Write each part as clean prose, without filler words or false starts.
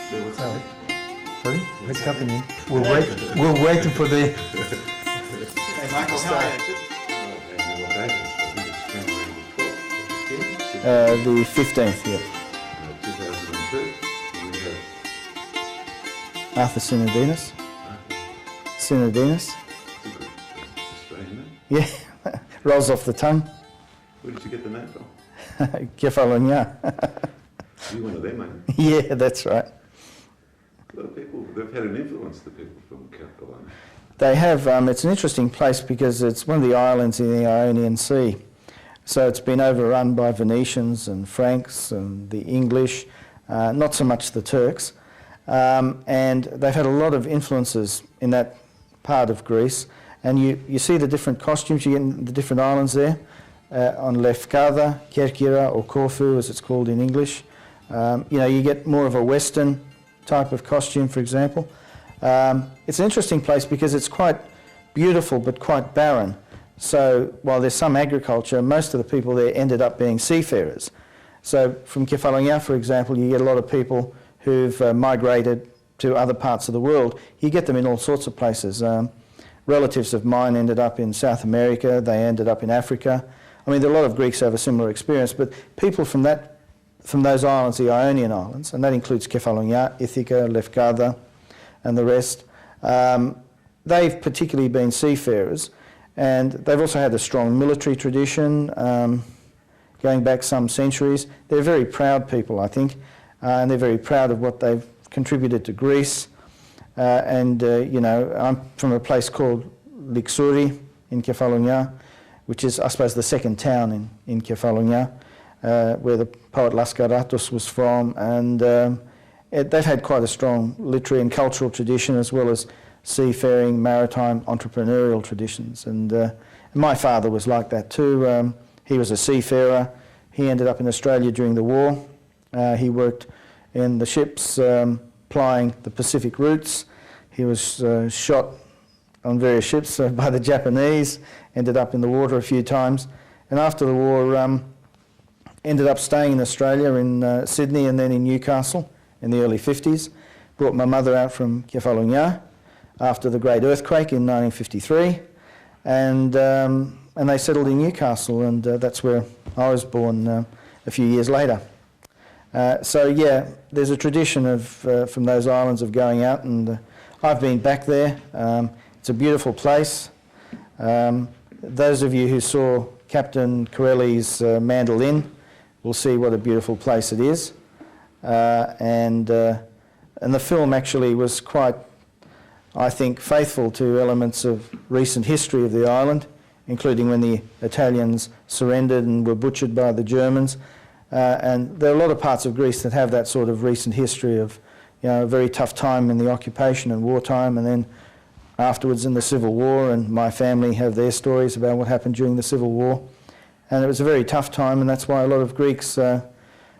Sorry. Sorry? What's happening? We're waiting for the... Hey, Michael, how are you? The 15th, yeah. 2002, we have Arthur Sinodinis. Sinodinis. Australian name. Yeah, rolls off the tongue. Where did you get the name from? Kefalonia. You're one of them, mate. Yeah, that's right. A lot of people, they've had an influence, the people from Canberra. They have, it's an interesting place because it's one of the islands in the Ionian Sea. So it's been overrun by Venetians and Franks and the English, not so much the Turks. And they've had a lot of influences in that part of Greece. And you see the different costumes you get in the different islands there. On Lefkada, Kerkyra, or Corfu as it's called in English. You get more of a Western type of costume, for example. It's an interesting place because it's quite beautiful but quite barren. So while there's some agriculture, most of the people there ended up being seafarers. So from Kefalonia, for example, you get a lot of people who've migrated to other parts of the world. You get them in all sorts of places. Relatives of mine ended up in South America, they ended up in Africa. I mean, a lot of Greeks have a similar experience, but people from those islands, the Ionian Islands, and that includes Kefalonia, Ithaca, Lefkada, and the rest, they've particularly been seafarers, and they've also had a strong military tradition going back some centuries. They're very proud people, I think, and they're very proud of what they've contributed to Greece. I'm from a place called Lixouri in Kefalonia, which is, I suppose, the second town in Kefalonia, where the poet Laskaratos was from, and they've had quite a strong literary and cultural tradition, as well as seafaring, maritime, entrepreneurial traditions. And my father was like that too. He was a seafarer. He ended up in Australia during the war. He worked in the ships plying the Pacific routes. He was shot on various ships by the Japanese, ended up in the water a few times, and after the war ended up staying in Australia, in Sydney and then in Newcastle in the early 50s. Brought my mother out from Kefalonia after the great earthquake in 1953, and they settled in Newcastle, and that's where I was born a few years later. So yeah, there's a tradition of from those islands of going out, and I've been back there. It's a beautiful place. Those of you who saw Captain Corelli's Mandolin will see what a beautiful place it is. And the film actually was quite, I think, faithful to elements of recent history of the island, including when the Italians surrendered and were butchered by the Germans. And there are a lot of parts of Greece that have that sort of recent history of, a very tough time in the occupation and wartime, and then afterwards in the Civil War, and my family have their stories about what happened during the Civil War. And it was a very tough time, and that's why a lot of Greeks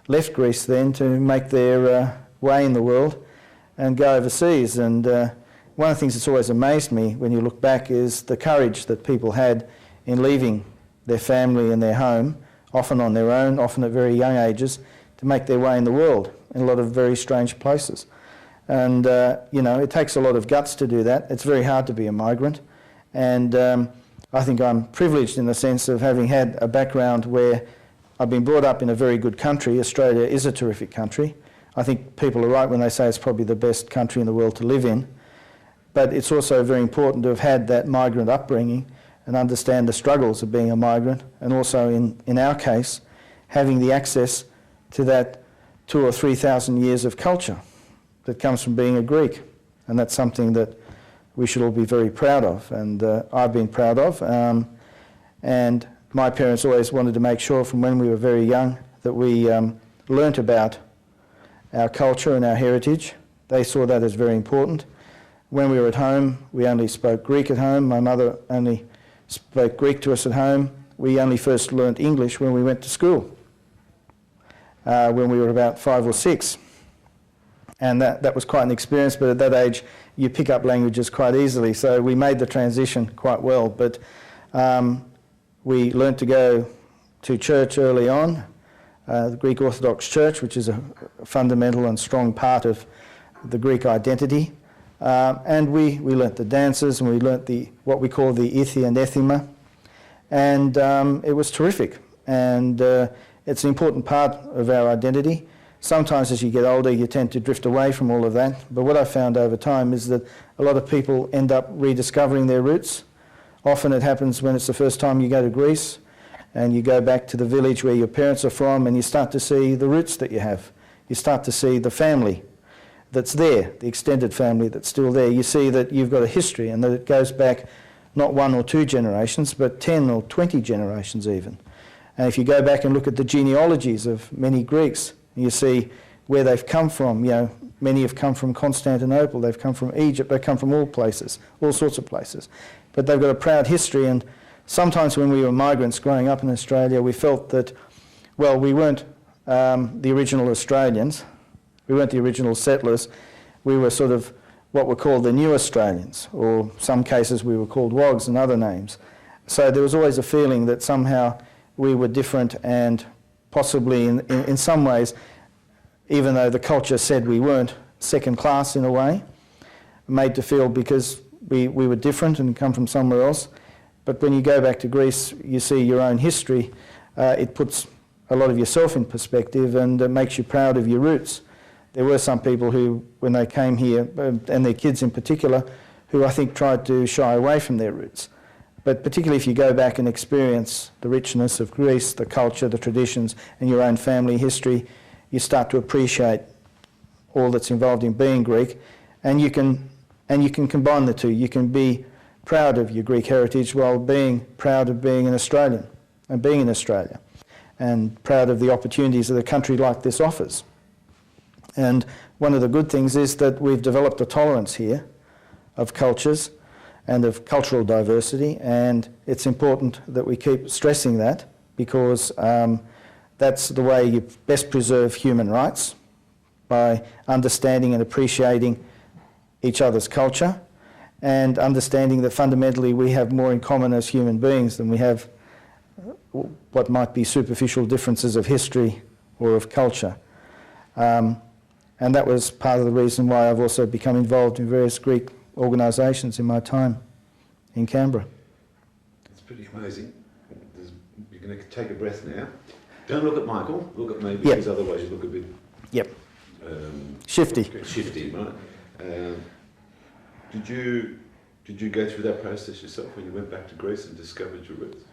left Greece then to make their way in the world and go overseas. And one of the things that's always amazed me when you look back is the courage that people had in leaving their family and their home, often on their own, often at very young ages, to make their way in the world in a lot of very strange places. And, it takes a lot of guts to do that. It's very hard to be a migrant. And I think I'm privileged in the sense of having had a background where I've been brought up in a very good country. Australia is a terrific country. I think people are right when they say it's probably the best country in the world to live in. But it's also very important to have had that migrant upbringing and understand the struggles of being a migrant, and also in our case, having the access to that 2,000 or 3,000 years of culture that comes from being a Greek. And that's something that we should all be very proud of, and I've been proud of. And my parents always wanted to make sure from when we were very young that we learnt about our culture and our heritage. They saw that as very important. When we were at home, we only spoke Greek at home. My mother only spoke Greek to us at home. We only first learnt English when we went to school, when we were about 5 or 6. And that was quite an experience, but at that age you pick up languages quite easily, so we made the transition quite well. But we learnt to go to church early on, the Greek Orthodox Church, which is a fundamental and strong part of the Greek identity. And we learnt the dances, and we learnt what we call the ithi and ethima. And it was terrific. And it's an important part of our identity. Sometimes as you get older, you tend to drift away from all of that. But what I found over time is that a lot of people end up rediscovering their roots. Often it happens when it's the first time you go to Greece and you go back to the village where your parents are from, and you start to see the roots that you have. You start to see the family that's there, the extended family that's still there. You see that you've got a history and that it goes back not 1 or 2 generations, but 10 or 20 generations even. And if you go back and look at the genealogies of many Greeks, you see where they've come from. You know, many have come from Constantinople, they've come from Egypt, they've come from all places, all sorts of places. But they've got a proud history, and sometimes when we were migrants growing up in Australia, we felt that, well, we weren't the original Australians, we weren't the original settlers, we were sort of what were called the new Australians, or some cases we were called wogs and other names. So there was always a feeling that somehow we were different, and possibly in some ways, even though the culture said we weren't, second class in a way, made to feel because we were different and come from somewhere else. But when you go back to Greece, you see your own history. It puts a lot of yourself in perspective, and makes you proud of your roots. There were some people who, when they came here, and their kids in particular, who I think tried to shy away from their roots. But particularly if you go back and experience the richness of Greece, the culture, the traditions, and your own family history, you start to appreciate all that's involved in being Greek, and you can combine the two. You can be proud of your Greek heritage while being proud of being an Australian and being in Australia, and proud of the opportunities that a country like this offers. And one of the good things is that we've developed a tolerance here of cultures and of cultural diversity, and it's important that we keep stressing that, because that's the way you best preserve human rights, by understanding and appreciating each other's culture, and understanding that fundamentally we have more in common as human beings than we have what might be superficial differences of history or of culture. And that was part of the reason why I've also become involved in various Greek organisations in my time in Canberra. It's pretty amazing. You're going to take a breath now. Don't look at Michael, look at me, because otherwise you look a bit... Yep. Shifty. Shifty, right? Did you go through that process yourself when you went back to Greece and discovered your roots?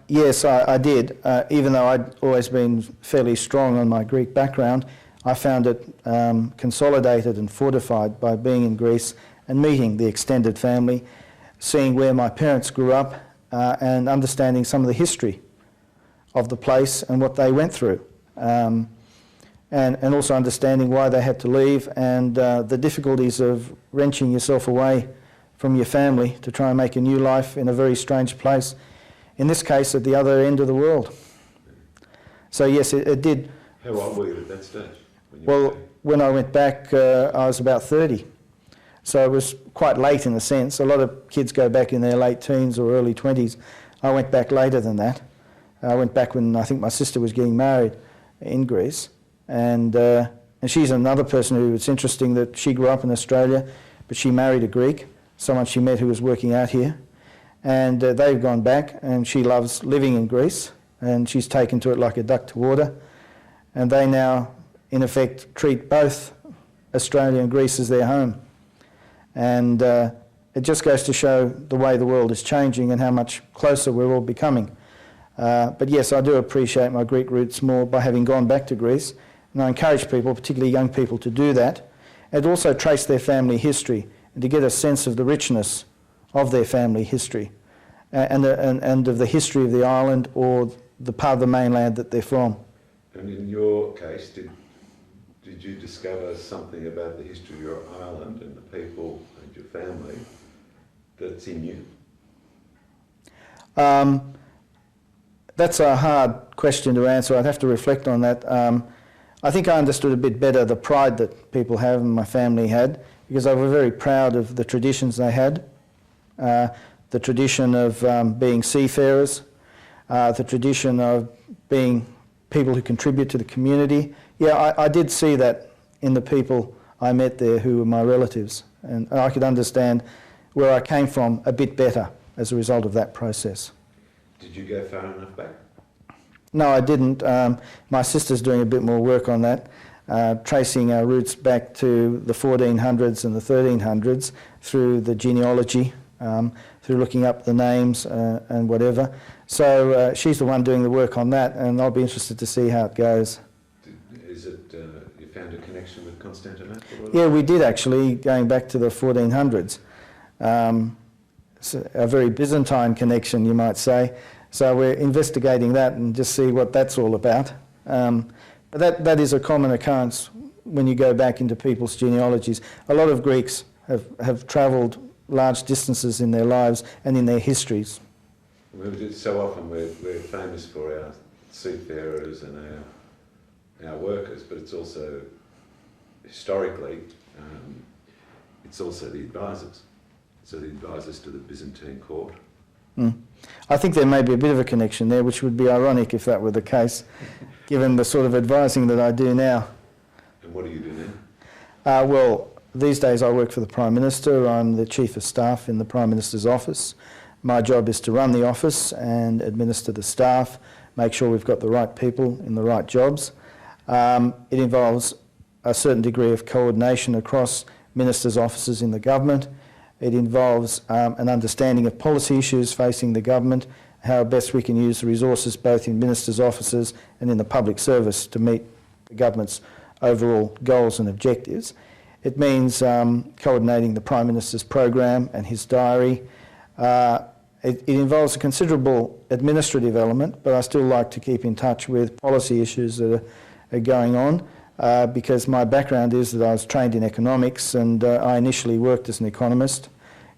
Yes, I did. Even though I'd always been fairly strong on my Greek background, I found it consolidated and fortified by being in Greece and meeting the extended family, seeing where my parents grew up, and understanding some of the history of the place and what they went through. And also understanding why they had to leave, and the difficulties of wrenching yourself away from your family to try and make a new life in a very strange place, in this case at the other end of the world. So yes, it did. How old were you at that stage? When I went back, I was about 30. So it was quite late in a sense. A lot of kids go back in their late teens or early 20s. I went back later than that. I went back when I think my sister was getting married in Greece. And she's another person who, it's interesting that she grew up in Australia, but she married a Greek, someone she met who was working out here. And they've gone back, and she loves living in Greece, and she's taken to it like a duck to water. And they now, in effect, treat both Australia and Greece as their home. And it just goes to show the way the world is changing and how much closer we're all becoming. But yes, I do appreciate my Greek roots more by having gone back to Greece. And I encourage people, particularly young people, to do that, and also trace their family history and to get a sense of the richness of their family history and of the history of the island or the part of the mainland that they're from. And in your case, did you discover something about the history of your island and the people and your family that's in you? That's a hard question to answer. I'd have to reflect on that. I think I understood a bit better the pride that people have and my family had, because I was very proud of the traditions they had, the tradition of being seafarers, the tradition of being people who contribute to the community. Yeah, I did see that in the people I met there who were my relatives. And I could understand where I came from a bit better as a result of that process. Did you go far enough back? No, I didn't. My sister's doing a bit more work on that, tracing our roots back to the 1400s and the 1300s through the genealogy, through looking up the names and whatever. So she's the one doing the work on that, and I'll be interested to see how it goes. Is it, you found a connection with Constantinople? Yeah, we did actually, going back to the 1400s. It's a very Byzantine connection, you might say. So we're investigating that and just see what that's all about. But that is a common occurrence when you go back into people's genealogies. A lot of Greeks have travelled large distances in their lives and in their histories. So often we're famous for our seafarers and our workers, but it's also, historically, it's also the advisors. So the advisors to the Byzantine court. I think there may be a bit of a connection there, which would be ironic if that were the case, given the sort of advising that I do now. And what do you do now? Well, these days I work for the Prime Minister. I'm the Chief of Staff in the Prime Minister's office. My job is to run the office and administer the staff, make sure we've got the right people in the right jobs. It involves a certain degree of coordination across ministers' offices in the government. It involves an understanding of policy issues facing the government, how best we can use the resources both in ministers' offices and in the public service to meet the government's overall goals and objectives. It means coordinating the Prime Minister's program and his diary. It involves a considerable administrative element, but I still like to keep in touch with policy issues that are going on. Because my background is that I was trained in economics, and I initially worked as an economist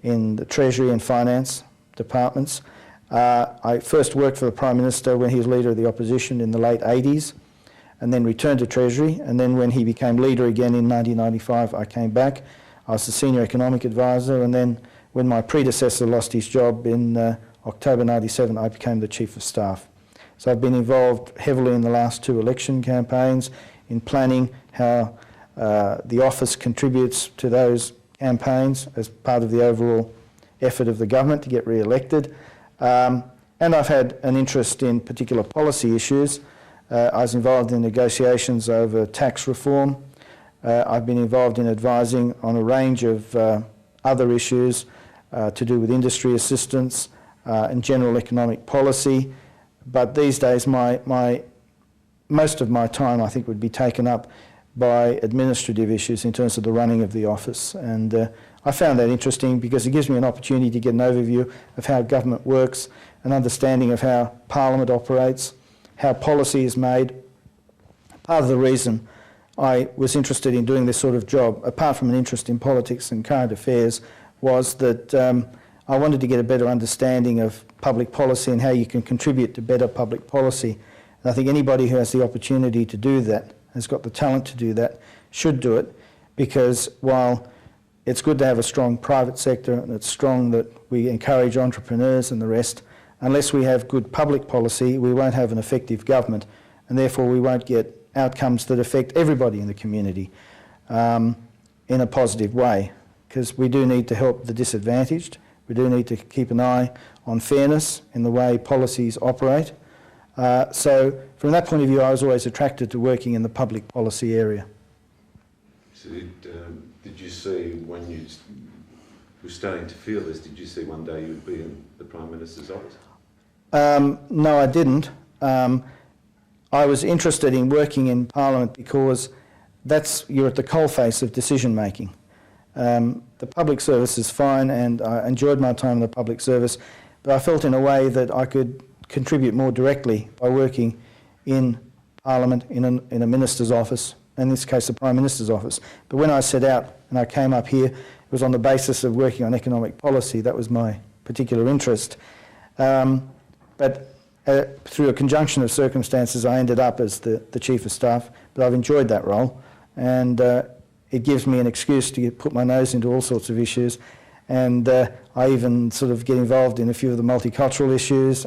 in the Treasury and Finance departments. I first worked for the Prime Minister when he was Leader of the Opposition in the late 80s, and then returned to Treasury, and then when he became Leader again in 1995, I came back. I was the Senior Economic Advisor, and then when my predecessor lost his job in October 97, I became the Chief of Staff. So I've been involved heavily in the last two election campaigns, in planning how the office contributes to those campaigns as part of the overall effort of the government to get re-elected. And I've had an interest in particular policy issues. I was involved in negotiations over tax reform. I've been involved in advising on a range of other issues to do with industry assistance and general economic policy. But these days most of my time, I think, would be taken up by administrative issues in terms of the running of the office. And I found that interesting because it gives me an opportunity to get an overview of how government works, an understanding of how Parliament operates, how policy is made. Part of the reason I was interested in doing this sort of job, apart from an interest in politics and current affairs, was that I wanted to get a better understanding of public policy and how you can contribute to better public policy. And I think anybody who has the opportunity to do that, has got the talent to do that, should do it, because while it's good to have a strong private sector and it's strong that we encourage entrepreneurs and the rest, unless we have good public policy, we won't have an effective government, and therefore we won't get outcomes that affect everybody in the community in a positive way, because we do need to help the disadvantaged. We do need to keep an eye on fairness in the way policies operate. So from that point of view, I was always attracted to working in the public policy area. So did you see, when you were starting to feel this, did you see one day you would be in the Prime Minister's office? No, I didn't. I was interested in working in Parliament because you're at the coalface of decision making. The public service is fine, and I enjoyed my time in the public service, but I felt in a way that I could contribute more directly by working in Parliament, in a minister's office, in this case the Prime Minister's office. But when I set out and I came up here, it was on the basis of working on economic policy. That was my particular interest. But through a conjunction of circumstances, I ended up as the Chief of Staff, but I've enjoyed that role, and it gives me an excuse to put my nose into all sorts of issues, and I even sort of get involved in a few of the multicultural issues,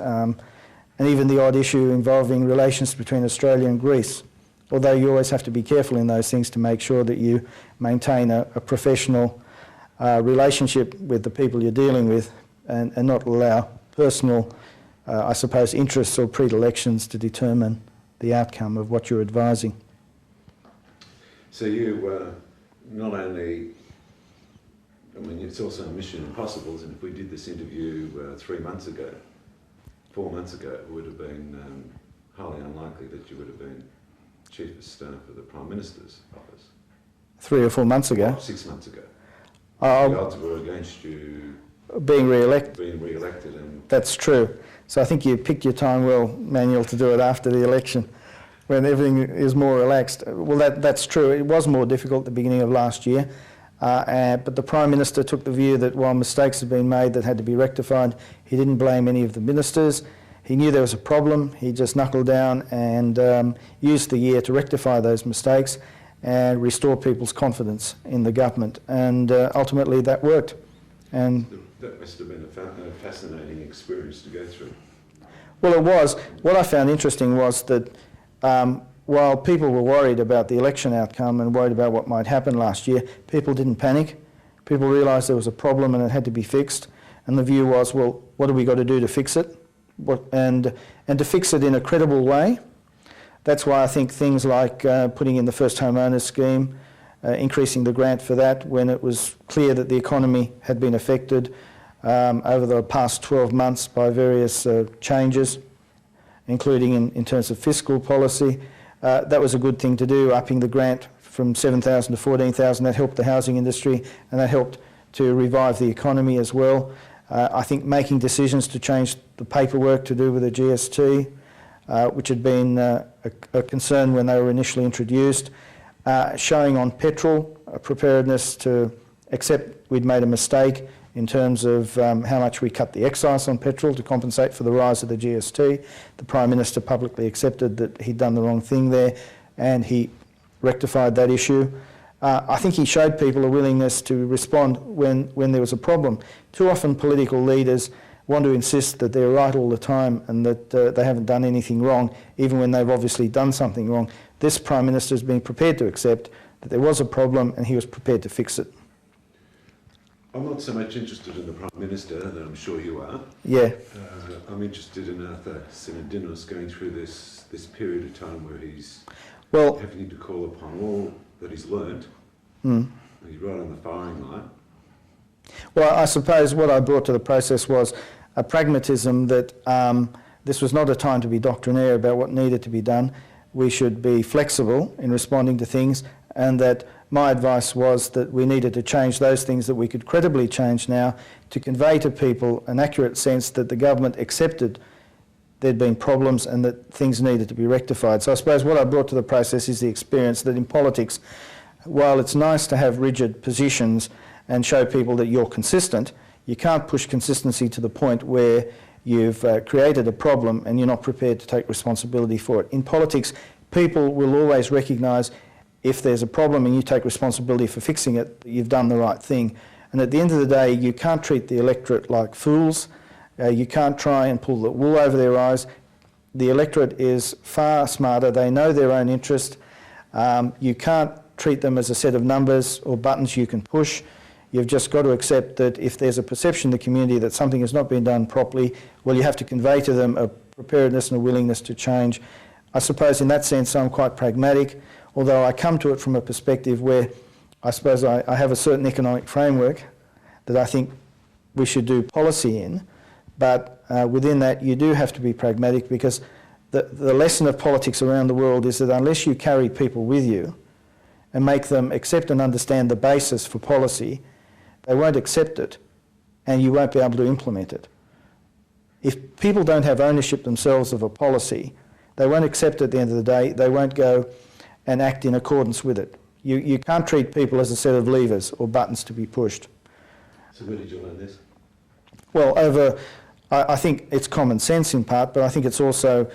and even the odd issue involving relations between Australia and Greece. although you always have to be careful in those things to make sure that you maintain a professional relationship with the people you're dealing with and not allow personal, I suppose, interests or predilections to determine the outcome of what you're advising. So you not only, I mean, it's also a mission impossible, and if we did this interview 4 months ago, it would have been highly unlikely that you would have been Chief of Staff of the Prime Minister's office. 3 or 4 months ago? 6 months ago. The odds were against you being re-elected. And that's true. So I think you picked your time well, Manuel, to do it after the election, when everything is more relaxed. Well, that's true. It was more difficult at the beginning of last year, but the Prime Minister took the view that while mistakes had been made that had to be rectified, he didn't blame any of the ministers. He knew there was a problem. He just knuckled down and used the year to rectify those mistakes and restore people's confidence in the government. And ultimately that worked. And that must have been a fascinating experience to go through. Well, it was. What I found interesting was that while people were worried about the election outcome and worried about what might happen last year, people didn't panic. People realised there was a problem and it had to be fixed. And the view was, well, what have we got to do to fix it? And to fix it in a credible way. That's why I think things like putting in the first homeowners scheme, increasing the grant for that when it was clear that the economy had been affected over the past 12 months by various changes, including in terms of fiscal policy. That was a good thing to do, upping the grant from 7,000 to 14,000. That helped the housing industry and that helped to revive the economy as well. I think making decisions to change the paperwork to do with the GST, which had been a concern when they were initially introduced, showing on petrol a preparedness to accept we'd made a mistake in terms of how much we cut the excise on petrol to compensate for the rise of the GST. The Prime Minister publicly accepted that he'd done the wrong thing there and he rectified that issue. I think he showed people a willingness to respond when there was a problem. Too often political leaders want to insist that they're right all the time and that they haven't done anything wrong, even when they've obviously done something wrong. This Prime Minister has been prepared to accept that there was a problem and he was prepared to fix it. I'm not so much interested in the Prime Minister, that I'm sure you are. Yeah. I'm interested in Arthur Sinodinis going through this period of time where he's having to call upon all that he's learned. He's right on the firing line. Well, I suppose what I brought to the process was a pragmatism that this was not a time to be doctrinaire about what needed to be done. We should be flexible in responding to things, and that my advice was that we needed to change those things that we could credibly change now to convey to people an accurate sense that the government accepted there'd been problems and that things needed to be rectified. So I suppose what I brought to the process is the experience that in politics, while it's nice to have rigid positions and show people that you're consistent, you can't push consistency to the point where you've created a problem and you're not prepared to take responsibility for it. In politics, people will always recognise if there's a problem and you take responsibility for fixing it, that you've done the right thing. And at the end of the day, you can't treat the electorate like fools. You can't try and pull the wool over their eyes. The electorate is far smarter. They know their own interest. You can't treat them as a set of numbers or buttons you can push. You've just got to accept that if there's a perception in the community that something has not been done properly, well, you have to convey to them a preparedness and a willingness to change. I suppose in that sense I'm quite pragmatic, although I come to it from a perspective where I suppose I have a certain economic framework that I think we should do policy in, but within that you do have to be pragmatic, because the lesson of politics around the world is that unless you carry people with you and make them accept and understand the basis for policy, they won't accept it and you won't be able to implement it. If people don't have ownership themselves of a policy, they won't accept it at the end of the day, they won't go and act in accordance with it. You can't treat people as a set of levers or buttons to be pushed. So where did you learn this? Well, I think it's common sense in part, but I think it's also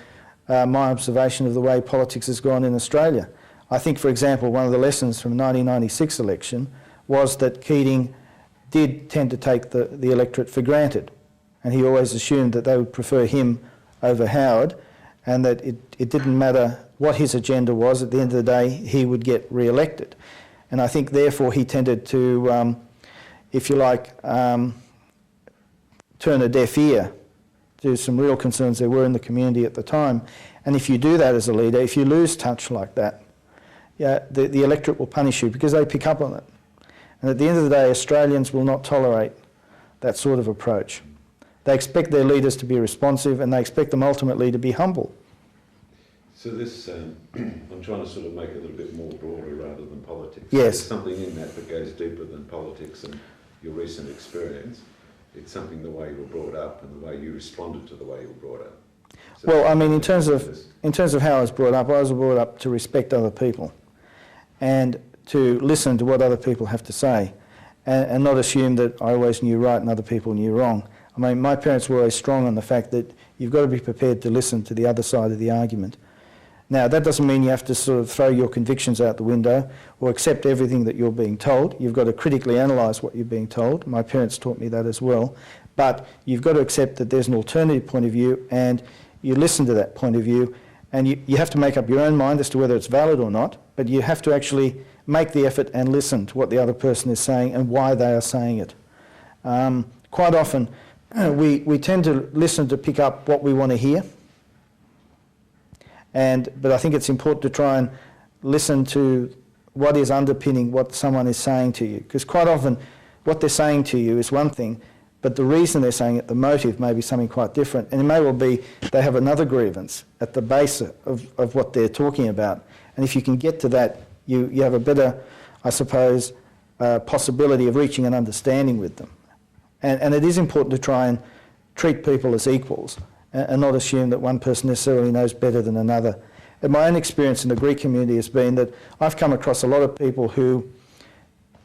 my observation of the way politics has gone in Australia. I think, for example, one of the lessons from the 1996 election was that Keating did tend to take the electorate for granted, and he always assumed that they would prefer him over Howard, and that it didn't matter what his agenda was. At the end of the day, he would get re-elected. And I think therefore he tended to, if you like, turn a deaf ear to some real concerns there were in the community at the time. And if you do that as a leader, if you lose touch like that, yeah, the electorate will punish you because they pick up on it. And at the end of the day, Australians will not tolerate that sort of approach. They expect their leaders to be responsive, and they expect them ultimately to be humble. So this, I'm trying to sort of make it a little bit more broader rather than politics. Yes. There's something in that goes deeper than politics and your recent experience. It's something the way you were brought up and the way you responded to the way you were brought up. So well, I mean, in terms of how I was brought up to respect other people and to listen to what other people have to say, and not assume that I always knew right and other people knew wrong. I mean, my parents were always strong on the fact that you've got to be prepared to listen to the other side of the argument. Now, that doesn't mean you have to sort of throw your convictions out the window or accept everything that you're being told. You've got to critically analyse what you're being told. My parents taught me that as well. But you've got to accept that there's an alternative point of view, and you listen to that point of view, and you have to make up your own mind as to whether it's valid or not, but you have to actually make the effort and listen to what the other person is saying and why they are saying it. Quite often, we tend to listen to pick up what we want to hear, but I think it's important to try and listen to what is underpinning what someone is saying to you, because quite often what they're saying to you is one thing, but the reason they're saying it, the motive, may be something quite different, and it may well be they have another grievance at the base of what they're talking about. And if you can get to that, you have a better, I suppose, possibility of reaching an understanding with them. And it is important to try and treat people as equals and not assume that one person necessarily knows better than another. And my own experience in the Greek community has been that I've come across a lot of people who,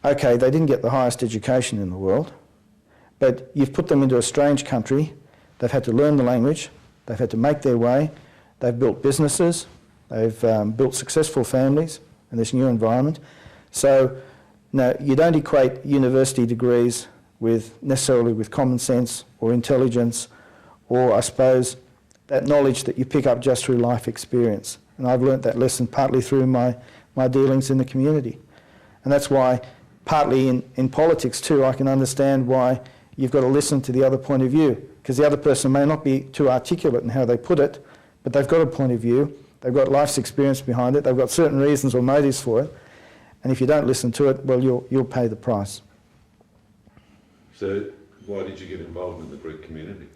okay, they didn't get the highest education in the world, but you've put them into a strange country, they've had to learn the language, they've had to make their way, they've built businesses, they've built successful families in this new environment. So, no, you don't equate university degrees necessarily with common sense or intelligence, or I suppose that knowledge that you pick up just through life experience. And I've learnt that lesson partly through my dealings in the community. And that's why, partly in politics too, I can understand why you've got to listen to the other point of view, because the other person may not be too articulate in how they put it, but they've got a point of view, they've got life's experience behind it, they've got certain reasons or motives for it, and if you don't listen to it, well, you'll pay the price. So why did you get involved in the Greek community?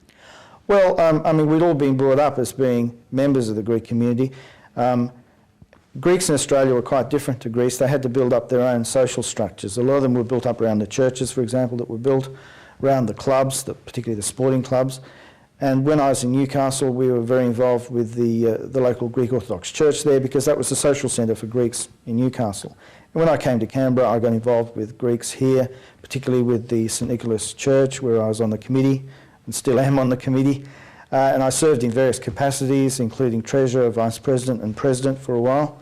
Well, I mean, we'd all been brought up as being members of the Greek community. Greeks in Australia were quite different to Greece. They had to build up their own social structures. A lot of them were built up around the churches, for example, that were built, around the clubs, particularly the sporting clubs. And when I was in Newcastle, we were very involved with the local Greek Orthodox Church there, because that was the social centre for Greeks in Newcastle. And when I came to Canberra, I got involved with Greeks here, particularly with the St Nicholas Church, where I was on the committee and still am on the committee. And I served in various capacities, including Treasurer, Vice President and President for a while.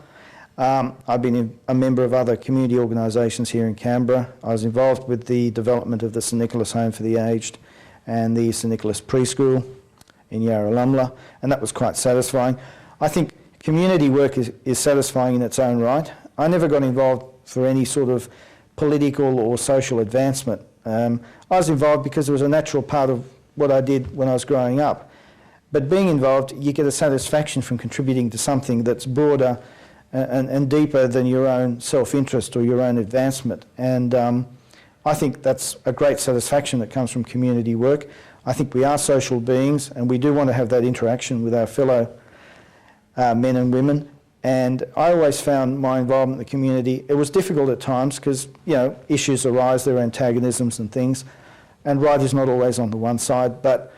I've been a member of other community organisations here in Canberra. I was involved with the development of the St Nicholas Home for the Aged and the St Nicholas Preschool in Yarralumla, and that was quite satisfying. I think community work is satisfying in its own right. I never got involved for any sort of political or social advancement. I was involved because it was a natural part of what I did when I was growing up. But being involved, you get a satisfaction from contributing to something that's broader and deeper than your own self-interest or your own advancement. And I think that's a great satisfaction that comes from community work. I think we are social beings, and we do want to have that interaction with our fellow men and women. And I always found my involvement in the community, it was difficult at times because, you know, issues arise, there are antagonisms and things, and right is not always on the one side, but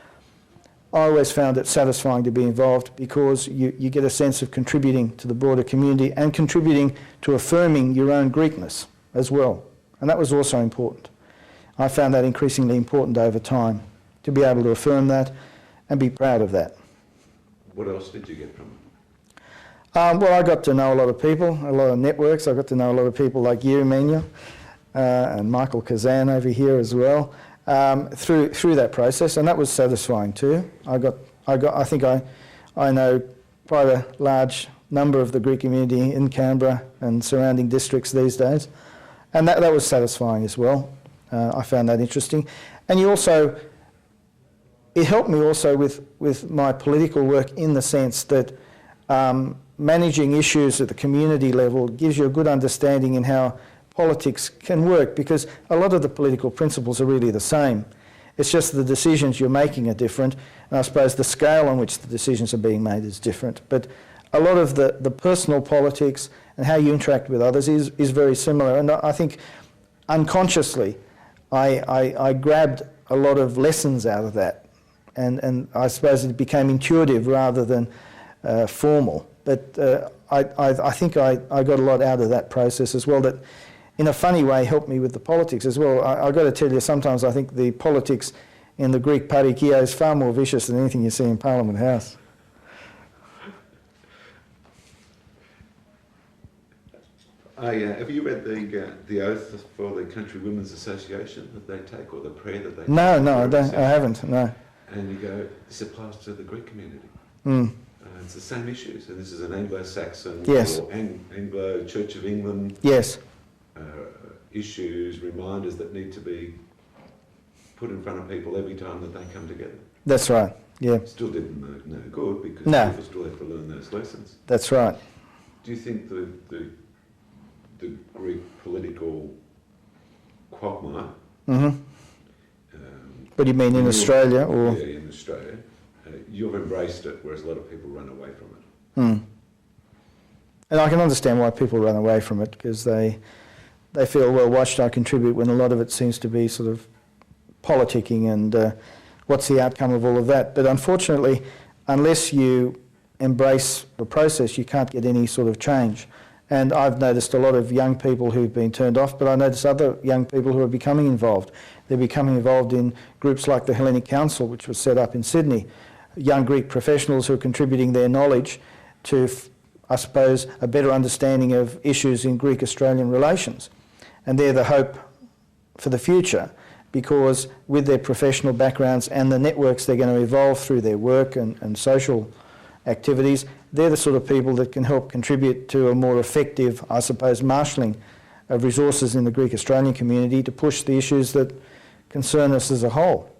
I always found it satisfying to be involved because you get a sense of contributing to the broader community and contributing to affirming your own Greekness as well. And that was also important. I found that increasingly important over time, to be able to affirm that and be proud of that. What else did you get from it? Well, I got to know a lot of people, a lot of networks. I got to know a lot of people like you, Menya, and Michael Kazan over here as well, through that process, and that was satisfying too. I think I know quite a large number of the Greek community in Canberra and surrounding districts these days. And that was satisfying as well. I found that interesting. And it helped me also with my political work in the sense that managing issues at the community level gives you a good understanding in how politics can work, because a lot of the political principles are really the same. It's just the decisions you're making are different, and I suppose the scale on which the decisions are being made is different. But a lot of the personal politics and how you interact with others is very similar, and I think unconsciously I grabbed a lot of lessons out of that, and I suppose it became intuitive rather than formal. But I think I got a lot out of that process as well, that in a funny way helped me with the politics as well. I've got to tell you, sometimes I think the politics in the Greek parokia is far more vicious than anything you see in Parliament House. Have you read the oath for the Country Women's Association that they take, or the prayer that they take? No, I haven't, no. And you go, this applies to the Greek community. Mm. It's the same issues, and this is an Anglo-Saxon Yes. or Anglo Church of England Yes. Issues, reminders that need to be put in front of people every time that they come together. That's right, yeah. Still didn't no good, because No. people still have to learn those lessons. That's right. Do you think the Greek political quagmire, What do you mean, in Australia? Or? Yeah, in Australia, you've embraced it, whereas a lot of people run away from it. Mm. And I can understand why people run away from it, because they feel, well, why should I contribute when a lot of it seems to be sort of politicking, and what's the outcome of all of that? But unfortunately, unless you embrace the process, you can't get any sort of change. And I've noticed a lot of young people who've been turned off, but I notice other young people who are becoming involved. They're becoming involved in groups like the Hellenic Council, which was set up in Sydney. Young Greek professionals who are contributing their knowledge to, I suppose, a better understanding of issues in Greek-Australian relations. And they're the hope for the future, because with their professional backgrounds and the networks they're going to evolve through their work and social activities, they're the sort of people that can help contribute to a more effective, I suppose, marshalling of resources in the Greek-Australian community to push the issues that concern us as a whole.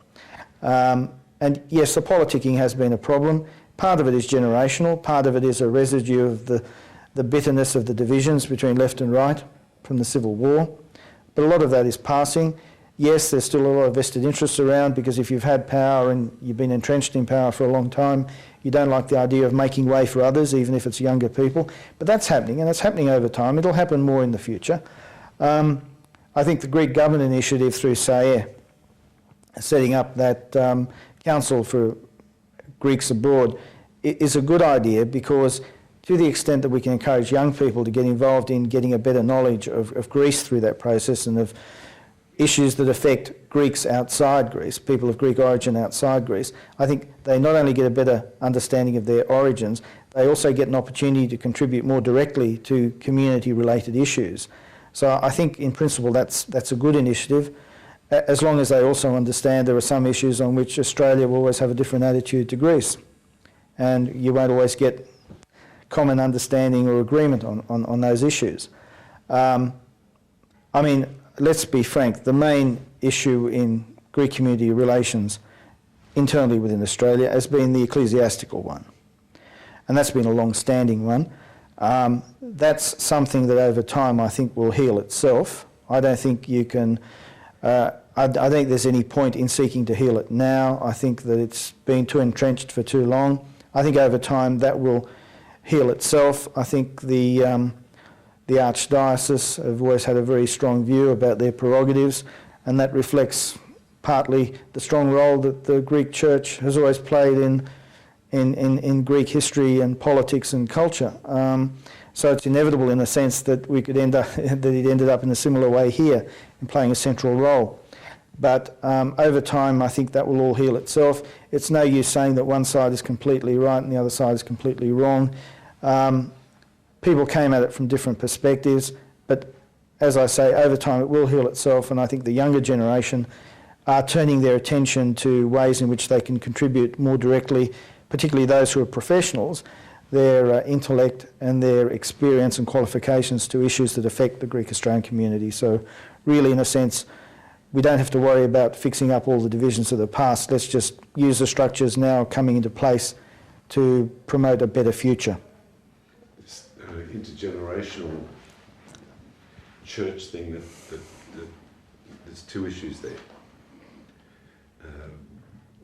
And yes, the politicking has been a problem. Part of it is generational, part of it is a residue of the bitterness of the divisions between left and right from the Civil War. But a lot of that is passing. Yes, there's still a lot of vested interests around, because if you've had power and you've been entrenched in power for a long time, you don't like the idea of making way for others, even if it's younger people. But that's happening, and it's happening over time. It'll happen more in the future. I think the Greek government initiative through SAER, setting up that Council for Greeks Abroad, is a good idea, because to the extent that we can encourage young people to get involved in getting a better knowledge of Greece through that process, and of issues that affect Greeks outside Greece, people of Greek origin outside Greece, I think they not only get a better understanding of their origins, they also get an opportunity to contribute more directly to community-related issues. So I think in principle that's a good initiative, as long as they also understand there are some issues on which Australia will always have a different attitude to Greece, and you won't always get common understanding or agreement on those issues. I mean, let's be frank, the main issue in Greek community relations internally within Australia has been the ecclesiastical one. And that's been a long-standing one. That's something that over time I think will heal itself. I don't think you can, I don't think there's any point in seeking to heal it now. I think that it's been too entrenched for too long. I think over time that will heal itself. I think the Archdiocese have always had a very strong view about their prerogatives, and that reflects partly the strong role that the Greek Church has always played in Greek history and politics and culture. So it's inevitable in a sense that we could end up that it ended up in a similar way here, in playing a central role. But over time, I think that will all heal itself. It's no use saying that one side is completely right and the other side is completely wrong. People came at it from different perspectives, but as I say, over time it will heal itself, and I think the younger generation are turning their attention to ways in which they can contribute more directly, particularly those who are professionals, their intellect and their experience and qualifications to issues that affect the Greek Australian community. So really, in a sense, we don't have to worry about fixing up all the divisions of the past. Let's just use the structures now coming into place to promote a better future. This intergenerational church thing, there's two issues there.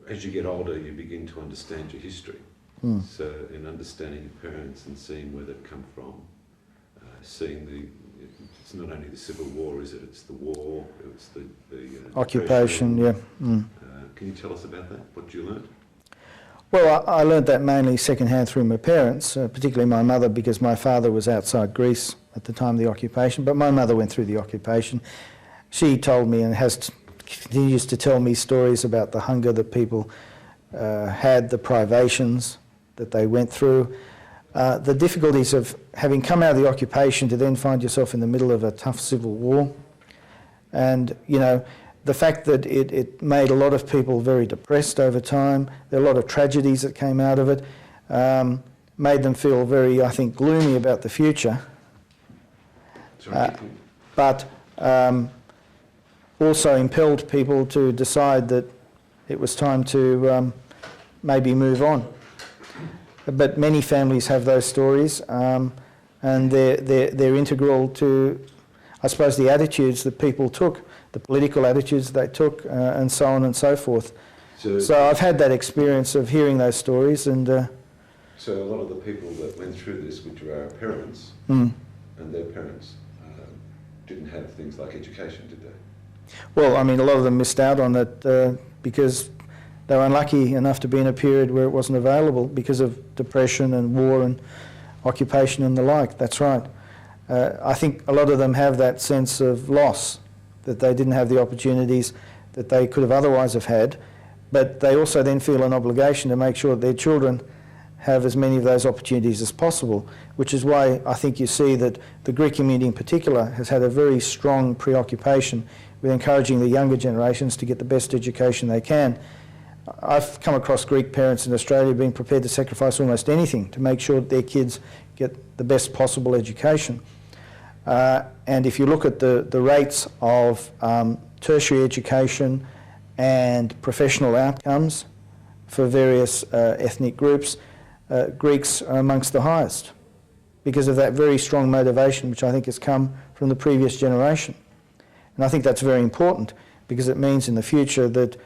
As you get older, you begin to understand your history. So in understanding your parents and seeing where they've come from, seeing it's not only the Civil War, is it? It's the war, it's the Occupation, yeah. Can you tell us about that, what you learned? Well, I learned that mainly secondhand through my parents, particularly my mother, because my father was outside Greece at the time of the occupation, but my mother went through the occupation. She told me and continues to tell me stories about the hunger that people had, the privations that they went through, the difficulties of having come out of the occupation to then find yourself in the middle of a tough civil war. And, you know, the fact that it made a lot of people very depressed over time. There are a lot of tragedies that came out of it, made them feel very, I think, gloomy about the future. But also impelled people to decide that it was time to maybe move on. But many families have those stories, and they're integral to, I suppose, the attitudes that people took, the political attitudes they took, and so on and so forth. So I've had that experience of hearing those stories, and so a lot of the people that went through this, which were our parents and their parents, didn't have things like education, did they? Well, I mean, a lot of them missed out on it because they were unlucky enough to be in a period where it wasn't available because of depression and war and occupation and the like. That's right. I think a lot of them have that sense of loss, that they didn't have the opportunities that they could have otherwise have had, but they also then feel an obligation to make sure that their children have as many of those opportunities as possible, which is why I think you see that the Greek community in particular has had a very strong preoccupation with encouraging the younger generations to get the best education they can. I've come across Greek parents in Australia being prepared to sacrifice almost anything to make sure that their kids get the best possible education. And if you look at the rates of tertiary education and professional outcomes for various ethnic groups, Greeks are amongst the highest because of that very strong motivation which I think has come from the previous generation. And I think that's very important because it means in the future that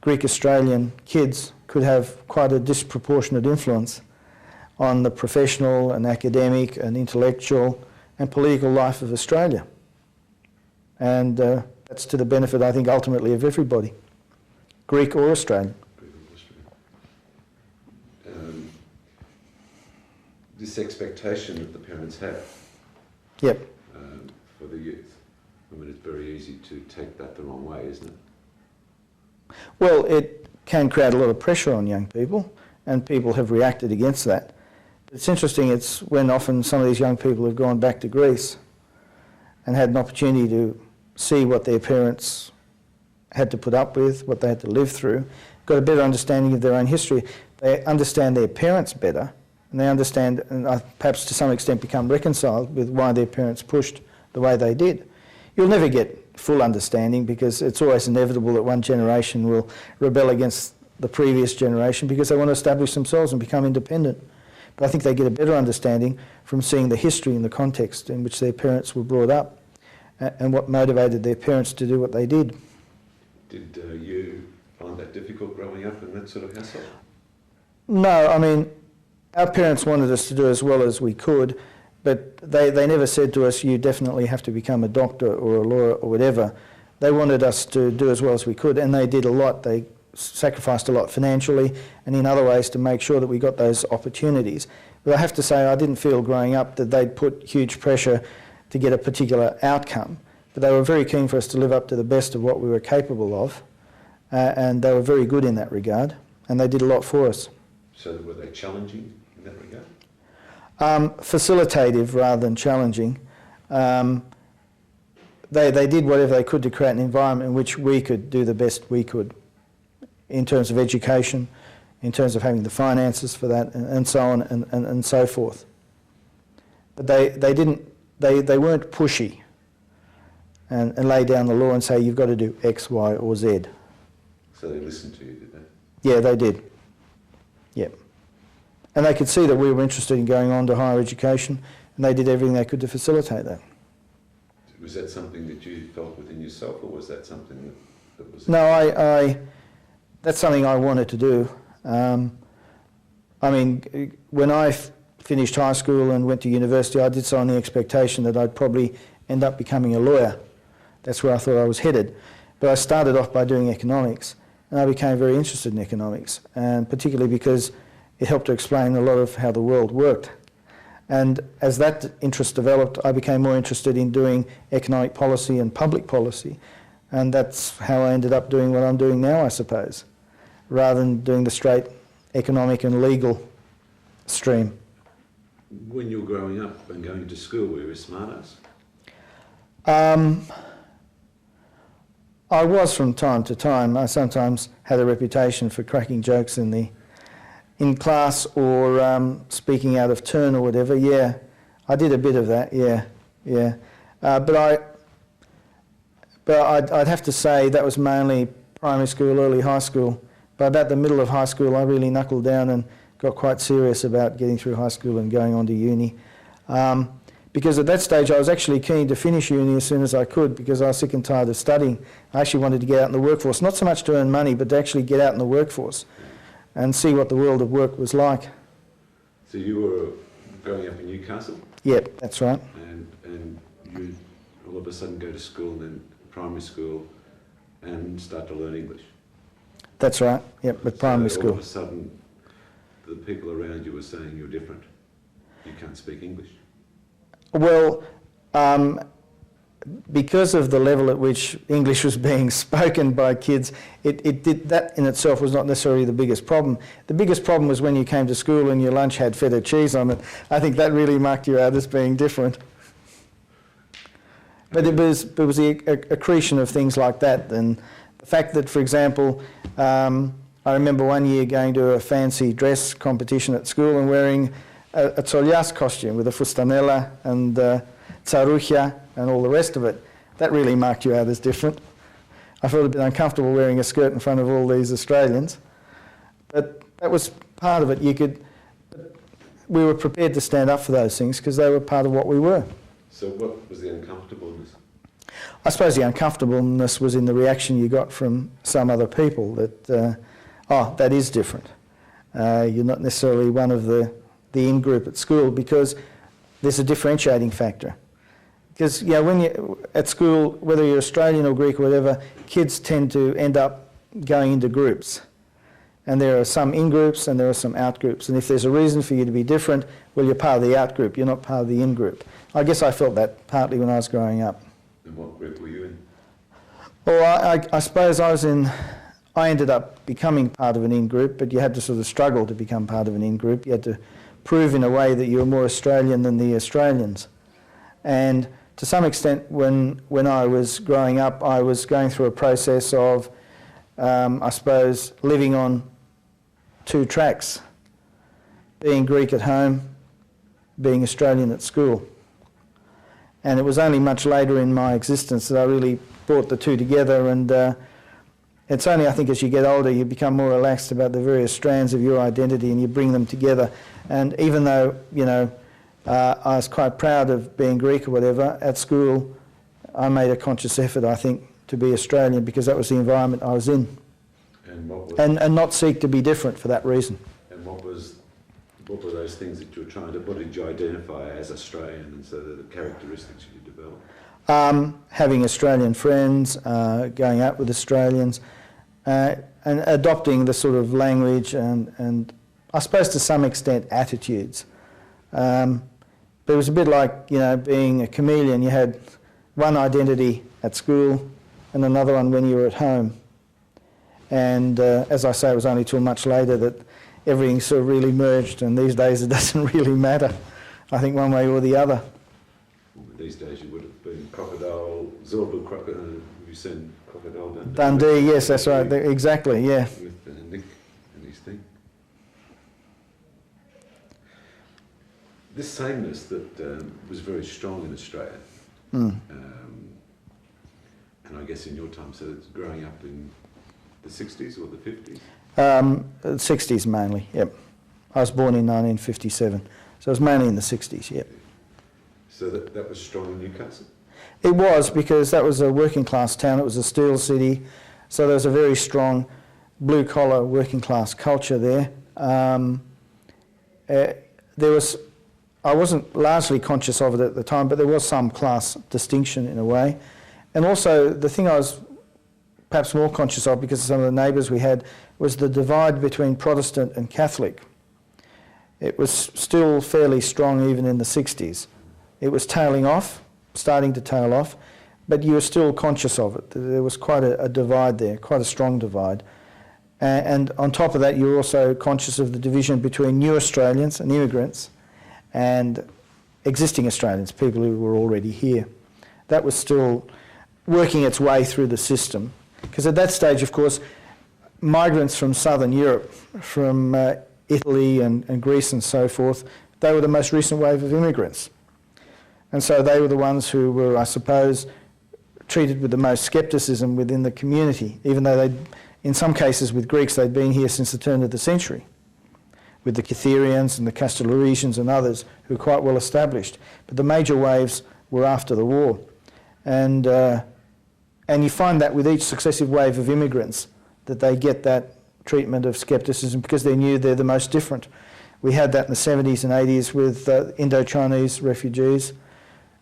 Greek Australian kids could have quite a disproportionate influence on the professional and academic and intellectual and political life of Australia. And that's to the benefit, I think, ultimately of everybody, Greek or Australian. This expectation that the parents have for the youth, I mean, it's very easy to take that the wrong way, isn't it? Well, it can create a lot of pressure on young people, and people have reacted against that. It's interesting, it's when often some of these young people have gone back to Greece and had an opportunity to see what their parents had to put up with, what they had to live through, got a better understanding of their own history. They understand their parents better, and they understand, and perhaps to some extent become reconciled with why their parents pushed the way they did. You'll never get full understanding because it's always inevitable that one generation will rebel against the previous generation because they want to establish themselves and become independent. But I think they get a better understanding from seeing the history and the context in which their parents were brought up and what motivated their parents to do what they did. Did you find that difficult growing up in that sort of household? No, I mean, our parents wanted us to do as well as we could, but they never said to us, you definitely have to become a doctor or a lawyer or whatever. They wanted us to do as well as we could, and they did a lot. They sacrificed a lot financially and in other ways to make sure that we got those opportunities. But I have to say I didn't feel growing up that they'd put huge pressure to get a particular outcome. But they were very keen for us to live up to the best of what we were capable of, and they were very good in that regard, and they did a lot for us. So were they challenging in that regard? Facilitative rather than challenging. They did whatever they could to create an environment in which we could do the best we could in terms of education, in terms of having the finances for that, and so on and so forth. But they weren't pushy and lay down the law and say you've got to do X, Y, or Z. So they listened to you, did they? Yeah, they did. Yep. And they could see that we were interested in going on to higher education, and they did everything they could to facilitate that. Was that something that you felt within yourself, or was that something that was... No, that's something I wanted to do. I mean, when I finished high school and went to university, I did so on the expectation that I'd probably end up becoming a lawyer. That's where I thought I was headed. But I started off by doing economics, and I became very interested in economics, and particularly because it helped to explain a lot of how the world worked. And as that interest developed, I became more interested in doing economic policy and public policy, and that's how I ended up doing what I'm doing now, I suppose, rather than doing the straight economic and legal stream. When you were growing up and going to school, were you a smartass? I was from time to time. I sometimes had a reputation for cracking jokes in class or speaking out of turn or whatever. Yeah, I did a bit of that. Yeah. But I'd have to say that was mainly primary school, early high school. By about the middle of high school, I really knuckled down and got quite serious about getting through high school and going on to uni. Because at that stage I was actually keen to finish uni as soon as I could, because I was sick and tired of studying. I actually wanted to get out in the workforce, not so much to earn money, but to actually get out in the workforce and see what the world of work was like. So you were growing up in Newcastle? Yep, that's right. And you all of a sudden go to school, and then primary school, and start to learn English? That's right, yep, with primary So school. all of a sudden the people around you were saying you're different. You can't speak English. Well, because of the level at which English was being spoken by kids, it did, that in itself was not necessarily the biggest problem. The biggest problem was when you came to school and your lunch had feta cheese on it. I think that really marked you out as being different. But it was the accretion of things like that, and the fact that, for example, I remember one year going to a fancy dress competition at school and wearing a Tsolias costume with a fustanella and tsaruja and all the rest of it. That really marked you out as different. I felt a bit uncomfortable wearing a skirt in front of all these Australians, but that was part of it. We were prepared to stand up for those things because they were part of what we were. So what was the uncomfortableness? I suppose the uncomfortableness was in the reaction you got from some other people that, oh, that is different. You're not necessarily one of the in-group at school, because there's a differentiating factor. Because when you're at school, whether you're Australian or Greek or whatever, kids tend to end up going into groups. And there are some in-groups and there are some out-groups. And if there's a reason for you to be different, well, you're part of the out-group, you're not part of the in-group. I guess I felt that partly when I was growing up. And what group were you in? Well, I suppose I ended up becoming part of an in-group, but you had to sort of struggle to become part of an in-group. You had to prove in a way that you were more Australian than the Australians. And to some extent, when I was growing up, I was going through a process of, I suppose, living on two tracks, being Greek at home, being Australian at school. And it was only much later in my existence that I really brought the two together, and it's only, I think, as you get older, you become more relaxed about the various strands of your identity and you bring them together. And even though, I was quite proud of being Greek or whatever, at school I made a conscious effort, I think, to be Australian, because that was the environment I was in. And what was, and not seek to be different for that reason. And what were those things that you were trying to, what did you identify as Australian, and so the characteristics you developed? Having Australian friends, going out with Australians, and adopting the sort of language and I suppose to some extent attitudes. But it was a bit like, being a chameleon. You had one identity at school and another one when you were at home. And as I say, it was only till much later that everything sort of really merged, and these days it doesn't really matter, I think, one way or the other. Well, these days you would have been Crocodile, Zorba Crocodile, have you seen Crocodile Dundee? Dundee, yes, that's right, exactly, yeah. With Nick and his thing. this sameness that was very strong in Australia, Mm. and I guess in your time, so it's growing up in the 60s or the 50s? 60s mainly, yep. I was born in 1957, so it was mainly in the 60s, yep. So that was strong in Newcastle? It was, because that was a working class town, it was a steel city, so there was a very strong blue collar working class culture there. I wasn't largely conscious of it at the time, but there was some class distinction in a way. And also the thing I was perhaps more conscious of, because of some of the neighbours we had, was the divide between Protestant and Catholic. It was still fairly strong even in the 60s. It was tailing off, starting to tail off, but you were still conscious of it. There was quite a divide there, quite a strong divide. And on top of that, you were also conscious of the division between new Australians and immigrants and existing Australians, people who were already here. That was still working its way through the system. Because at that stage, of course, migrants from southern Europe, from Italy and Greece and so forth, they were the most recent wave of immigrants. And so they were the ones who were, I suppose, treated with the most scepticism within the community, even though they'd, in some cases with Greeks, they'd been here since the turn of the century, with the Cytherians and the Castellaresians and others who were quite well established. But the major waves were after the war. And you find that with each successive wave of immigrants, that they get that treatment of scepticism because they knew they're the most different. We had that in the 70s and 80s with Indo-Chinese refugees.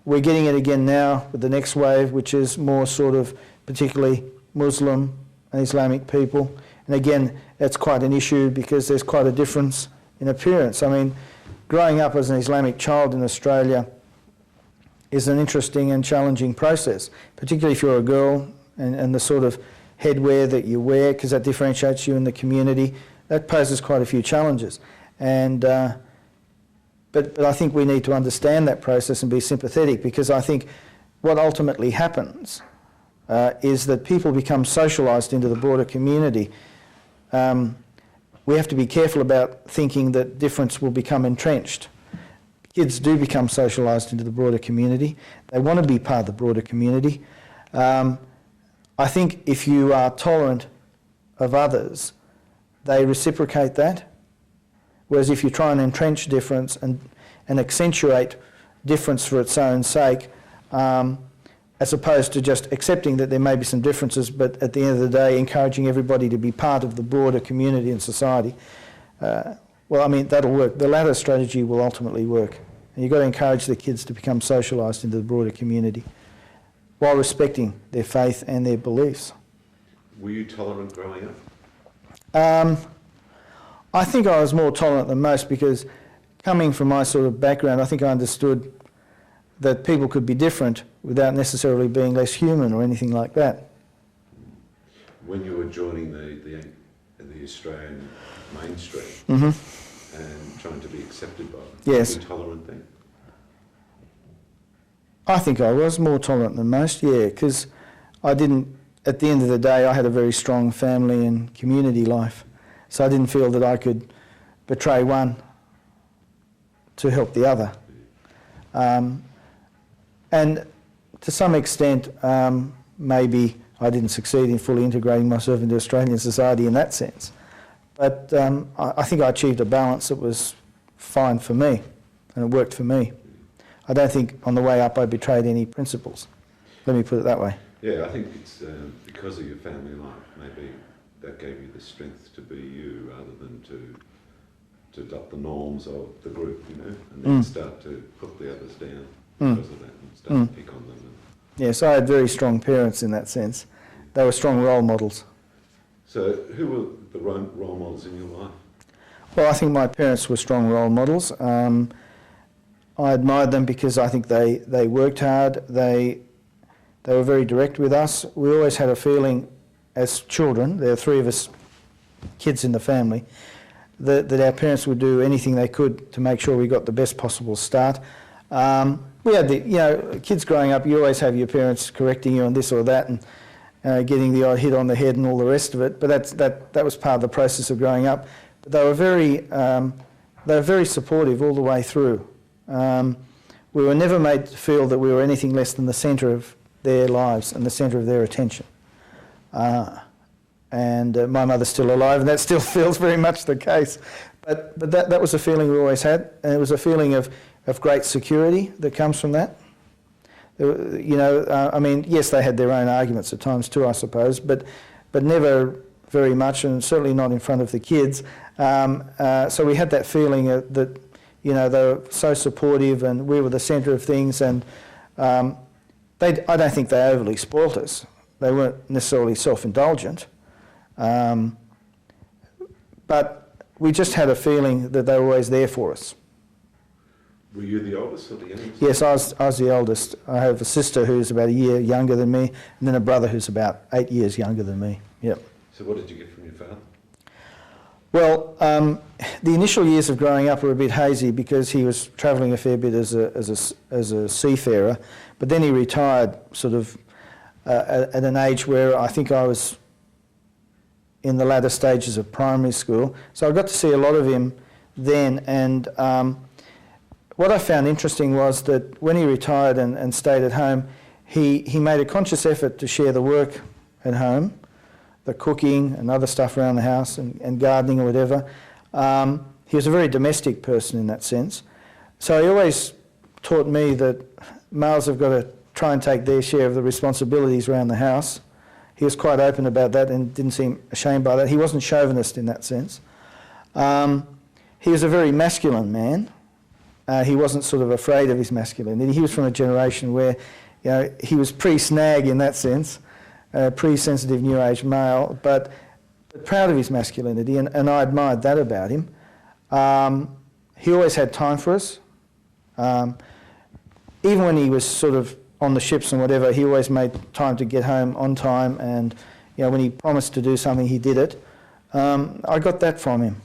We're getting it again now with the next wave, which is more sort of particularly Muslim and Islamic people. And again, that's quite an issue because there's quite a difference in appearance. I mean, growing up as an Islamic child in Australia is an interesting and challenging process, particularly if you're a girl and the sort of headwear that you wear, because that differentiates you in the community. That poses quite a few challenges. And but I think we need to understand that process and be sympathetic, because I think what ultimately happens is that people become socialised into the broader community. We have to be careful about thinking that difference will become entrenched. Kids do become socialised into the broader community. They want to be part of the broader community. I think if you are tolerant of others, they reciprocate that. Whereas if you try and entrench difference and accentuate difference for its own sake, as opposed to just accepting that there may be some differences, but at the end of the day encouraging everybody to be part of the broader community and society, well, I mean, that'll work. The latter strategy will ultimately work. And you've got to encourage the kids to become socialised into the broader community while respecting their faith and their beliefs. Were you tolerant growing up? I think I was more tolerant than most, because coming from my sort of background, I think I understood that people could be different without necessarily being less human or anything like that. When you were joining the Australian mainstream and trying to be accepted by them, yes. were you tolerant then? I think I was more tolerant than most, yeah, because I didn't, at the end of the day, I had a very strong family and community life. So I didn't feel that I could betray one to help the other. And to some extent, maybe I didn't succeed in fully integrating myself into Australian society in that sense. But I think I achieved a balance that was fine for me, and it worked for me. I don't think on the way up I betrayed any principles. Let me put it that way. Yeah, I think it's because of your family life, maybe that gave you the strength to be you rather than to adopt the norms of the group, you know, and then start to put the others down because of that and start to pick on them. Yes, I had very strong parents in that sense. They were strong role models. So who were the role models in your life? Well, I think my parents were strong role models. I admired them because I think they worked hard. They were very direct with us. We always had a feeling as children, there are three of us kids in the family, that our parents would do anything they could to make sure we got the best possible start. We had kids growing up, you always have your parents correcting you on this or that and getting the odd hit on the head and all the rest of it, but that was part of the process of growing up. But they were very supportive all the way through. We were never made to feel that we were anything less than the centre of their lives and the centre of their attention. My mother's still alive, and that still feels very much the case. But that was a feeling we always had, and it was a feeling of great security that comes from that. I mean, yes, they had their own arguments at times too, I suppose, but never very much, and certainly not in front of the kids. So we had that feeling that, they were so supportive, and we were the centre of things, and I don't think they overly spoilt us. They weren't necessarily self-indulgent, but we just had a feeling that they were always there for us. Were you the oldest or the youngest? Yes, I was the eldest. I have a sister who's about a year younger than me, and then a brother who's about 8 years younger than me. Yep. So what did you get from your father? Well, the initial years of growing up were a bit hazy because he was travelling a fair bit as a seafarer, but then he retired sort of at an age where I think I was in the latter stages of primary school. So I got to see a lot of him then, and what I found interesting was that when he retired and stayed at home, he made a conscious effort to share the work at home, the cooking and other stuff around the house and gardening or whatever. He was a very domestic person in that sense. So he always taught me that males have got to try and take their share of the responsibilities around the house. He was quite open about that and didn't seem ashamed by that. He wasn't chauvinist in that sense. He was a very masculine man. He wasn't sort of afraid of his masculinity. He was from a generation where, he was pre-snag in that sense, pre-sensitive New Age male, but proud of his masculinity, and I admired that about him. He always had time for us. Even when he was sort of on the ships and whatever, he always made time to get home on time, and when he promised to do something, he did it. I got that from him,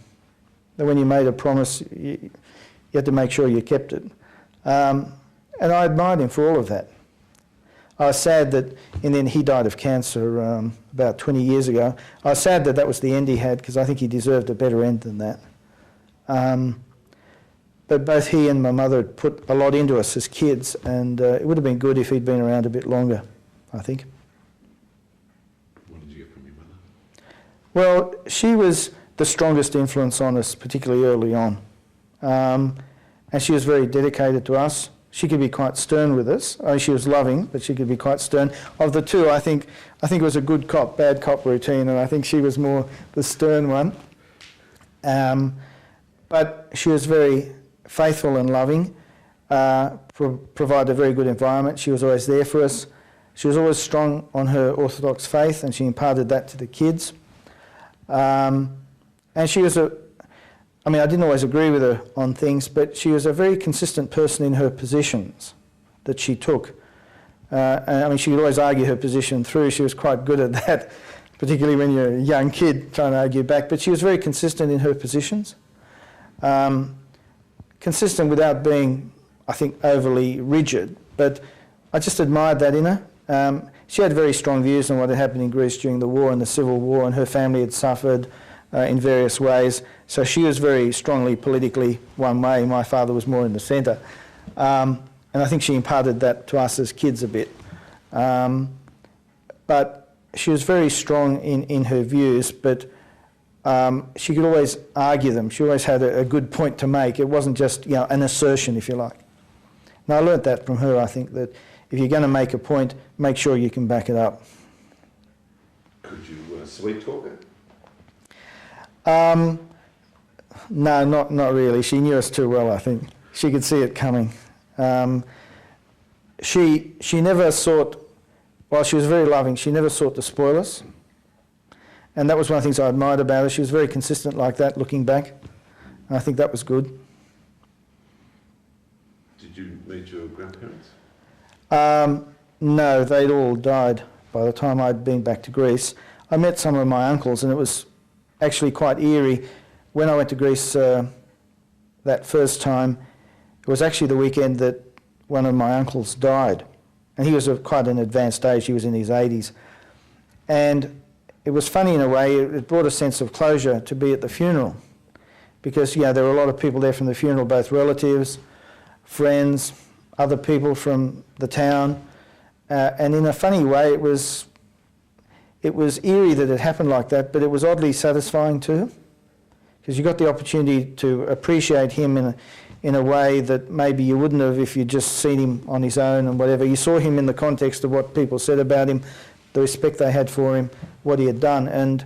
that when you made a promise, you had to make sure you kept it. And I admired him for all of that. I was sad that, and then he died of cancer about 20 years ago. I was sad that was the end he had, because I think he deserved a better end than that. But both he and my mother had put a lot into us as kids, and it would have been good if he'd been around a bit longer, I think. What did you get from your mother? Well, she was the strongest influence on us, particularly early on. And she was very dedicated to us. She could be quite stern with us. She was loving, but she could be quite stern. Of the two, I think it was a good cop, bad cop routine, and I think she was more the stern one. But she was very faithful and loving, provided a very good environment. She was always there for us. She was always strong on her Orthodox faith, and she imparted that to the kids. And she was I didn't always agree with her on things, but she was a very consistent person in her positions that she took. She could always argue her position through. She was quite good at that, particularly when you're a young kid trying to argue back. But she was very consistent in her positions. Consistent without being, I think, overly rigid. But I just admired that in her. She had very strong views on what had happened in Greece during the war and the Civil War, and her family had suffered in various ways. So she was very strongly politically one way. My father was more in the centre. And I think she imparted that to us as kids a bit. But she was very strong in her views, but she could always argue them. She always had a good point to make. It wasn't just an assertion, if you like. And I learnt that from her, I think, that if you're going to make a point, make sure you can back it up. Could you sweet talk her? No, not really. She knew us too well, I think. She could see it coming. She never sought, while she was very loving, she never sought to spoil us. And that was one of the things I admired about her. She was very consistent like that, looking back. And I think that was good. Did you meet your grandparents? No, they'd all died by the time I'd been back to Greece. I met some of my uncles, and it was actually quite eerie. When I went to Greece that first time, it was actually the weekend that one of my uncles died. And he was of quite an advanced age. He was in his 80s. And it was funny in a way. It brought a sense of closure to be at the funeral, because there were a lot of people there from the funeral, both relatives, friends, other people from the town, and in a funny way it was eerie that it happened like that, but it was oddly satisfying too, because you got the opportunity to appreciate him in a way that maybe you wouldn't have if you'd just seen him on his own and whatever. You saw him in the context of what people said about him, the respect they had for him, what he had done, and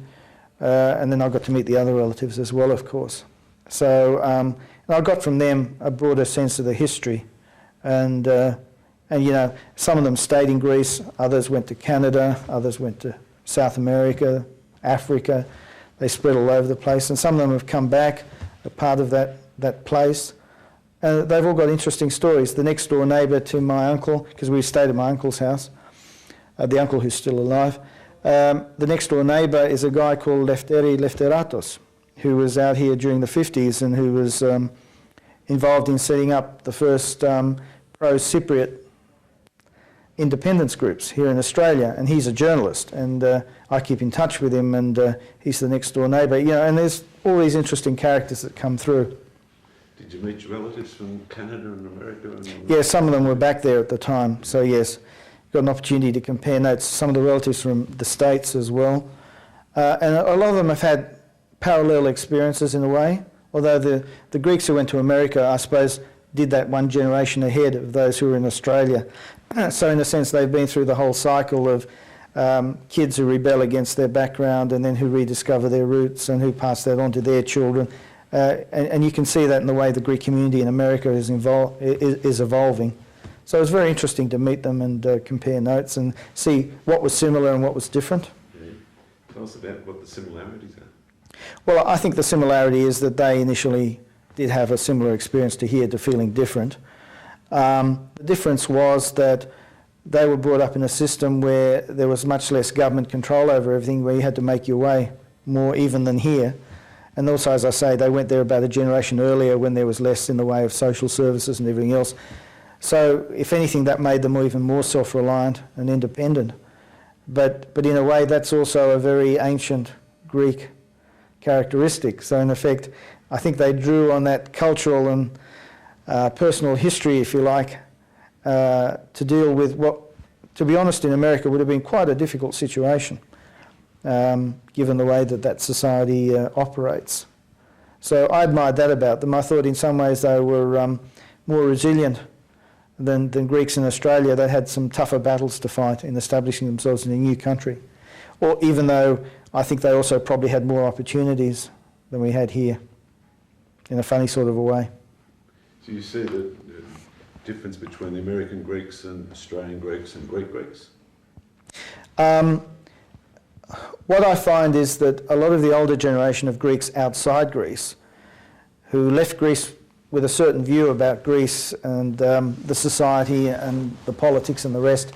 then I got to meet the other relatives as well, of course. So and I got from them a broader sense of the history, and you know, some of them stayed in Greece, others went to Canada, others went to South America, Africa. They spread all over the place, and some of them have come back, a part of that place. And they've all got interesting stories. The next door neighbour to my uncle, because we stayed at my uncle's house, the uncle who's still alive, the next door neighbour is a guy called Lefteri Lefteratos, who was out here during the 50s and who was involved in setting up the first pro-Cypriot independence groups here in Australia, and he's a journalist, and I keep in touch with him, and he's the next door neighbour. You know, and there's all these interesting characters that come through. Did you meet your relatives from Canada and America? Yeah, some of them were back there at the time, so yes, got an opportunity to compare notes. Some of the relatives from the States as well, and a lot of them have had parallel experiences in a way, although the Greeks who went to America, I suppose, did that one generation ahead of those who were in Australia. So in a sense, they've been through the whole cycle of kids who rebel against their background and then who rediscover their roots and who pass that on to their children. And you can see that in the way the Greek community in America is evolving. So it was very interesting to meet them and compare notes and see what was similar and what was different. Yeah. Tell us about what the similarities are. Well, I think the similarity is that they initially did have a similar experience to here, to feeling different. The difference was that they were brought up in a system where there was much less government control over everything, where you had to make your way more even than here. And also, as I say, they went there about a generation earlier when there was less in the way of social services and everything else. So, if anything, that made them even more self-reliant and independent. But in a way, that's also a very ancient Greek characteristic. So, in effect, I think they drew on that cultural and personal history, if you like, to deal with what, to be honest, in America would have been quite a difficult situation, given the way that society operates. So I admired that about them. I thought in some ways they were more resilient than Greeks in Australia. They had some tougher battles to fight in establishing themselves in a new country. Or even though I think they also probably had more opportunities than we had here, in a funny sort of a way. So you see the difference between the American Greeks and Australian Greeks and Greek Greeks? What I find is that a lot of the older generation of Greeks outside Greece, who left Greece with a certain view about Greece and the society and the politics and the rest,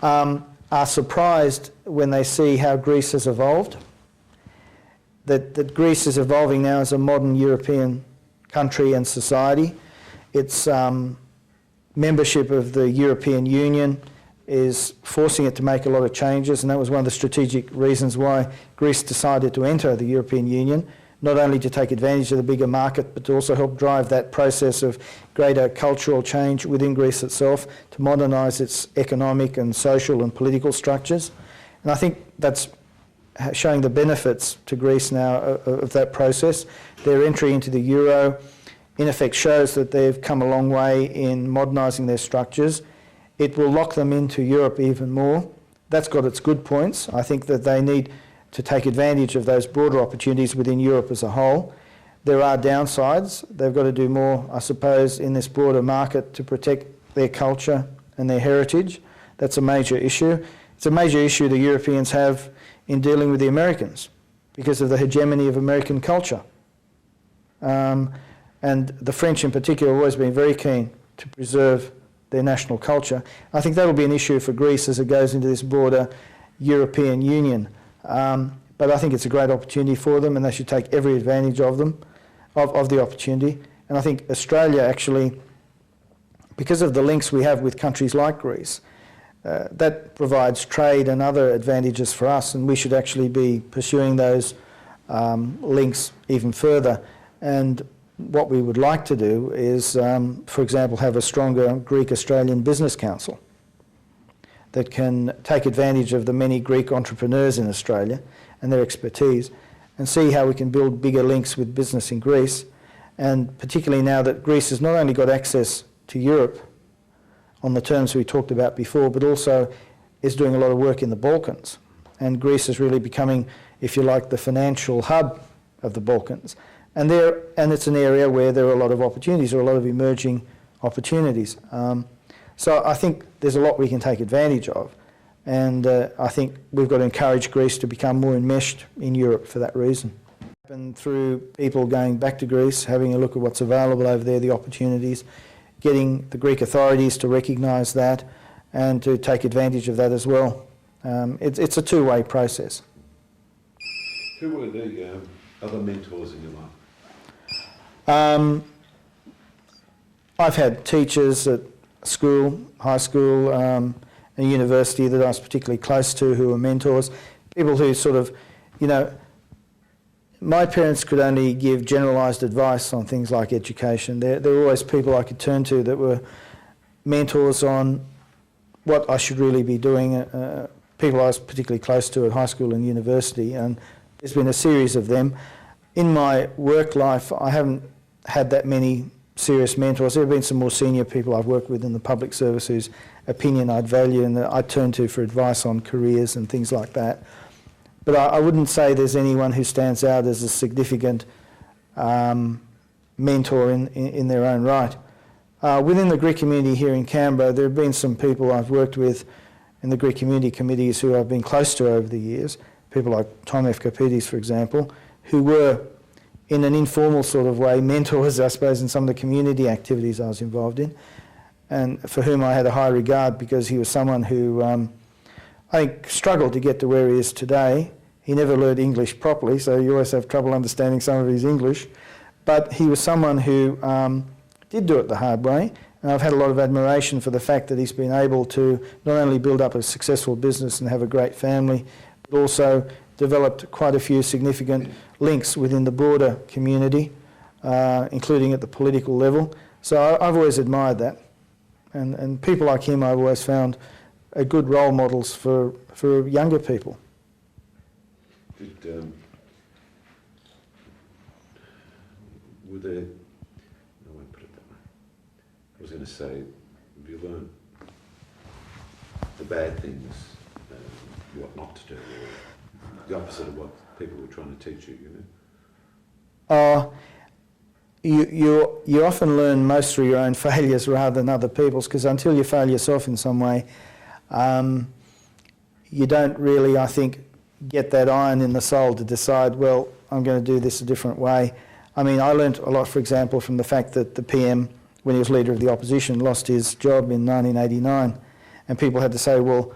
are surprised when they see how Greece has evolved. That Greece is evolving now as a modern European country and society. Its membership of the European Union is forcing it to make a lot of changes, and that was one of the strategic reasons why Greece decided to enter the European Union, not only to take advantage of the bigger market, but to also help drive that process of greater cultural change within Greece itself, to modernise its economic and social and political structures. And I think that's showing the benefits to Greece now of that process. Their entry into the euro, in effect, shows that they've come a long way in modernising their structures. It will lock them into Europe even more. That's got its good points. I think that they need to take advantage of those broader opportunities within Europe as a whole. There are downsides. They've got to do more, I suppose, in this broader market to protect their culture and their heritage. That's a major issue. It's a major issue the Europeans have in dealing with the Americans because of the hegemony of American culture. And the French in particular have always been very keen to preserve their national culture. I think that will be an issue for Greece as it goes into this broader European Union. But I think it's a great opportunity for them, and they should take every advantage of them, of the opportunity. And I think Australia actually, because of the links we have with countries like Greece, that provides trade and other advantages for us, and we should actually be pursuing those links even further. And what we would like to do is, for example, have a stronger Greek-Australian business council that can take advantage of the many Greek entrepreneurs in Australia and their expertise, and see how we can build bigger links with business in Greece, and particularly now that Greece has not only got access to Europe on the terms we talked about before, but also is doing a lot of work in the Balkans. And Greece is really becoming, if you like, the financial hub of the Balkans. And it's an area where there are a lot of opportunities, or a lot of emerging opportunities. So I think there's a lot we can take advantage of. And I think we've got to encourage Greece to become more enmeshed in Europe for that reason. And through people going back to Greece, having a look at what's available over there, the opportunities, getting the Greek authorities to recognise that and to take advantage of that as well. It's a two-way process. Who were the other mentors in your life? I've had teachers at school, high school, and university that I was particularly close to who were mentors. People who sort of, you know, my parents could only give generalised advice on things like education. There were always people I could turn to that were mentors on what I should really be doing, people I was particularly close to at high school and university, and there's been a series of them. In my work life, I haven't had that many serious mentors. There have been some more senior people I've worked with in the public service whose opinion I'd value and that I'd turn to for advice on careers and things like that. But I wouldn't say there's anyone who stands out as a significant mentor in their own right. Within the Greek community here in Canberra, there have been some people I've worked with in the Greek community committees who I've been close to over the years, people like Tom F. Kapidis, for example, who were, in an informal sort of way, mentors, I suppose, in some of the community activities I was involved in, and for whom I had a high regard because he was someone who I think struggled to get to where he is today. He never learned English properly, so you always have trouble understanding some of his English, but he was someone who did do it the hard way, and I've had a lot of admiration for the fact that he's been able to not only build up a successful business and have a great family, but also developed quite a few significant links within the broader community, including at the political level. So I've always admired that. And people like him I've always found are good role models for younger people. Were there, I won't put it that way. I was going to say, have you learned the bad things, what not to do, or the opposite of what people were trying to teach you, you know? You often learn most through your own failures rather than other people's, because until you fail yourself in some way, you don't really, I think, get that iron in the soul to decide, well, I'm going to do this a different way. I mean, I learnt a lot, for example, from the fact that the PM, when he was leader of the opposition, lost his job in 1989, and people had to say, well,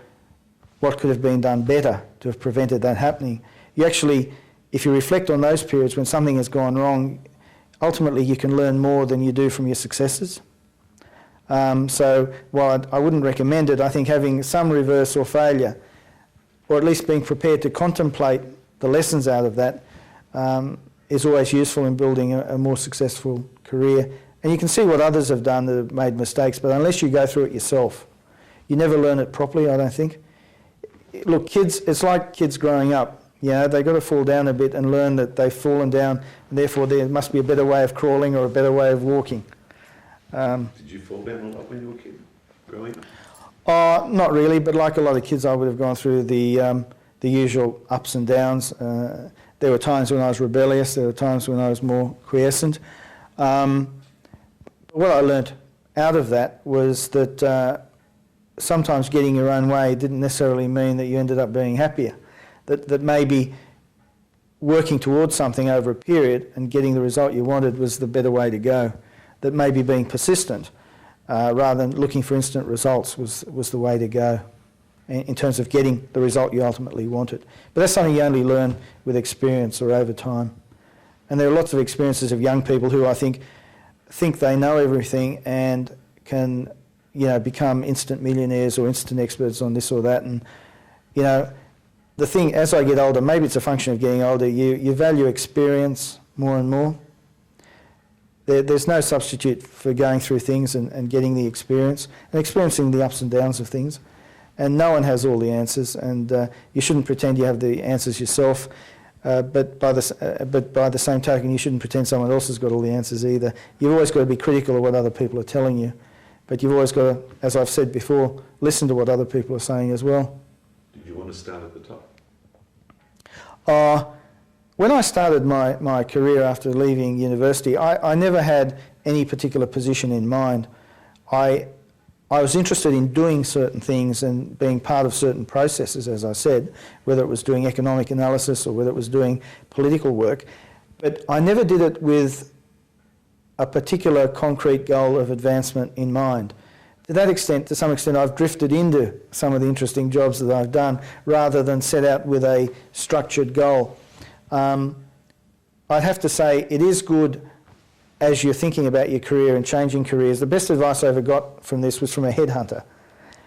what could have been done better to have prevented that happening? You actually, if you reflect on those periods when something has gone wrong, ultimately you can learn more than you do from your successes. So while I wouldn't recommend it, I think having some reverse or failure, or at least being prepared to contemplate the lessons out of that, is always useful in building a more successful career. And you can see what others have done that have made mistakes, but unless you go through it yourself, you never learn it properly, I don't think. Look, kids, it's like kids growing up. You know, they've got to fall down a bit and learn that they've fallen down, and therefore there must be a better way of crawling or a better way of walking. Did you fall down a lot when you were a kid, growing up? Not really, but like a lot of kids, I would have gone through the usual ups and downs. There were times when I was rebellious, there were times when I was more quiescent. What I learnt out of that was that sometimes getting your own way didn't necessarily mean that you ended up being happier. That maybe working towards something over a period and getting the result you wanted was the better way to go. That maybe being persistent rather than looking for instant results was the way to go in terms of getting the result you ultimately wanted. But that's something you only learn with experience or over time. And there are lots of experiences of young people who I think they know everything and can, you know, become instant millionaires or instant experts on this or that. And, you know, the thing, as I get older, maybe it's a function of getting older, you value experience more and more. there's no substitute for going through things and getting the experience and experiencing the ups and downs of things. And no one has all the answers, and you shouldn't pretend you have the answers yourself. But by the same token, you shouldn't pretend someone else has got all the answers either. You've always got to be critical of what other people are telling you, but you've always got to, as I've said before, listen to what other people are saying as well. Did you want to start at the top? When I started my career after leaving university, I never had any particular position in mind. I was interested in doing certain things and being part of certain processes, as I said, whether it was doing economic analysis or whether it was doing political work, but I never did it with a particular concrete goal of advancement in mind. To some extent, I've drifted into some of the interesting jobs that I've done rather than set out with a structured goal. I'd have to say it is good as you're thinking about your career and changing careers. The best advice I ever got from this was from a headhunter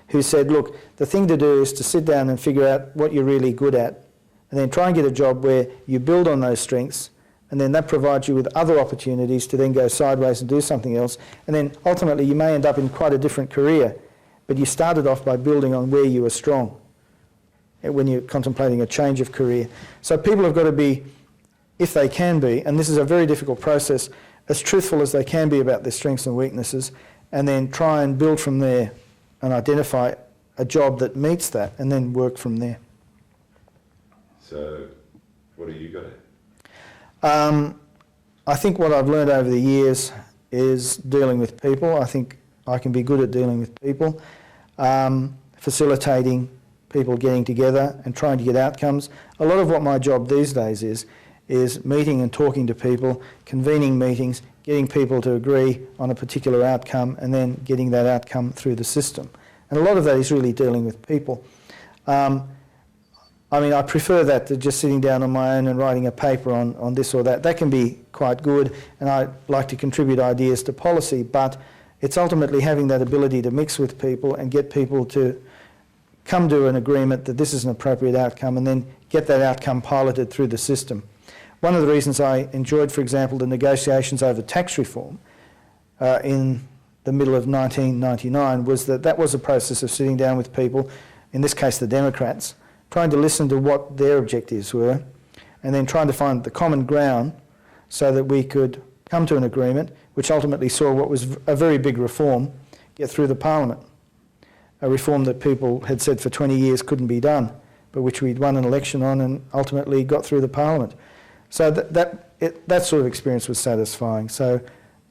who said, look, the thing to do is to sit down and figure out what you're really good at and then try and get a job where you build on those strengths, and then that provides you with other opportunities to then go sideways and do something else. And then ultimately you may end up in quite a different career, but you started off by building on where you were strong when you're contemplating a change of career. So people have got to be, if they can be, and this is a very difficult process, as truthful as they can be about their strengths and weaknesses, and then try and build from there and identify a job that meets that and then work from there. So what are you good at? I think what I've learned over the years is dealing with people. I think I can be good at dealing with people, facilitating people getting together and trying to get outcomes. A lot of what my job these days is meeting and talking to people, convening meetings, getting people to agree on a particular outcome and then getting that outcome through the system. And a lot of that is really dealing with people. I mean, I prefer that to just sitting down on my own and writing a paper on this or that. That can be quite good, and I like to contribute ideas to policy, but it's ultimately having that ability to mix with people and get people to come to an agreement that this is an appropriate outcome and then get that outcome piloted through the system. One of the reasons I enjoyed, for example, the negotiations over tax reform in the middle of 1999 was that was a process of sitting down with people, in this case the Democrats, trying to listen to what their objectives were and then trying to find the common ground so that we could come to an agreement which ultimately saw what was a very big reform get through the Parliament. A reform that people had said for 20 years couldn't be done, but which we'd won an election on and ultimately got through the Parliament. So that sort of experience was satisfying. So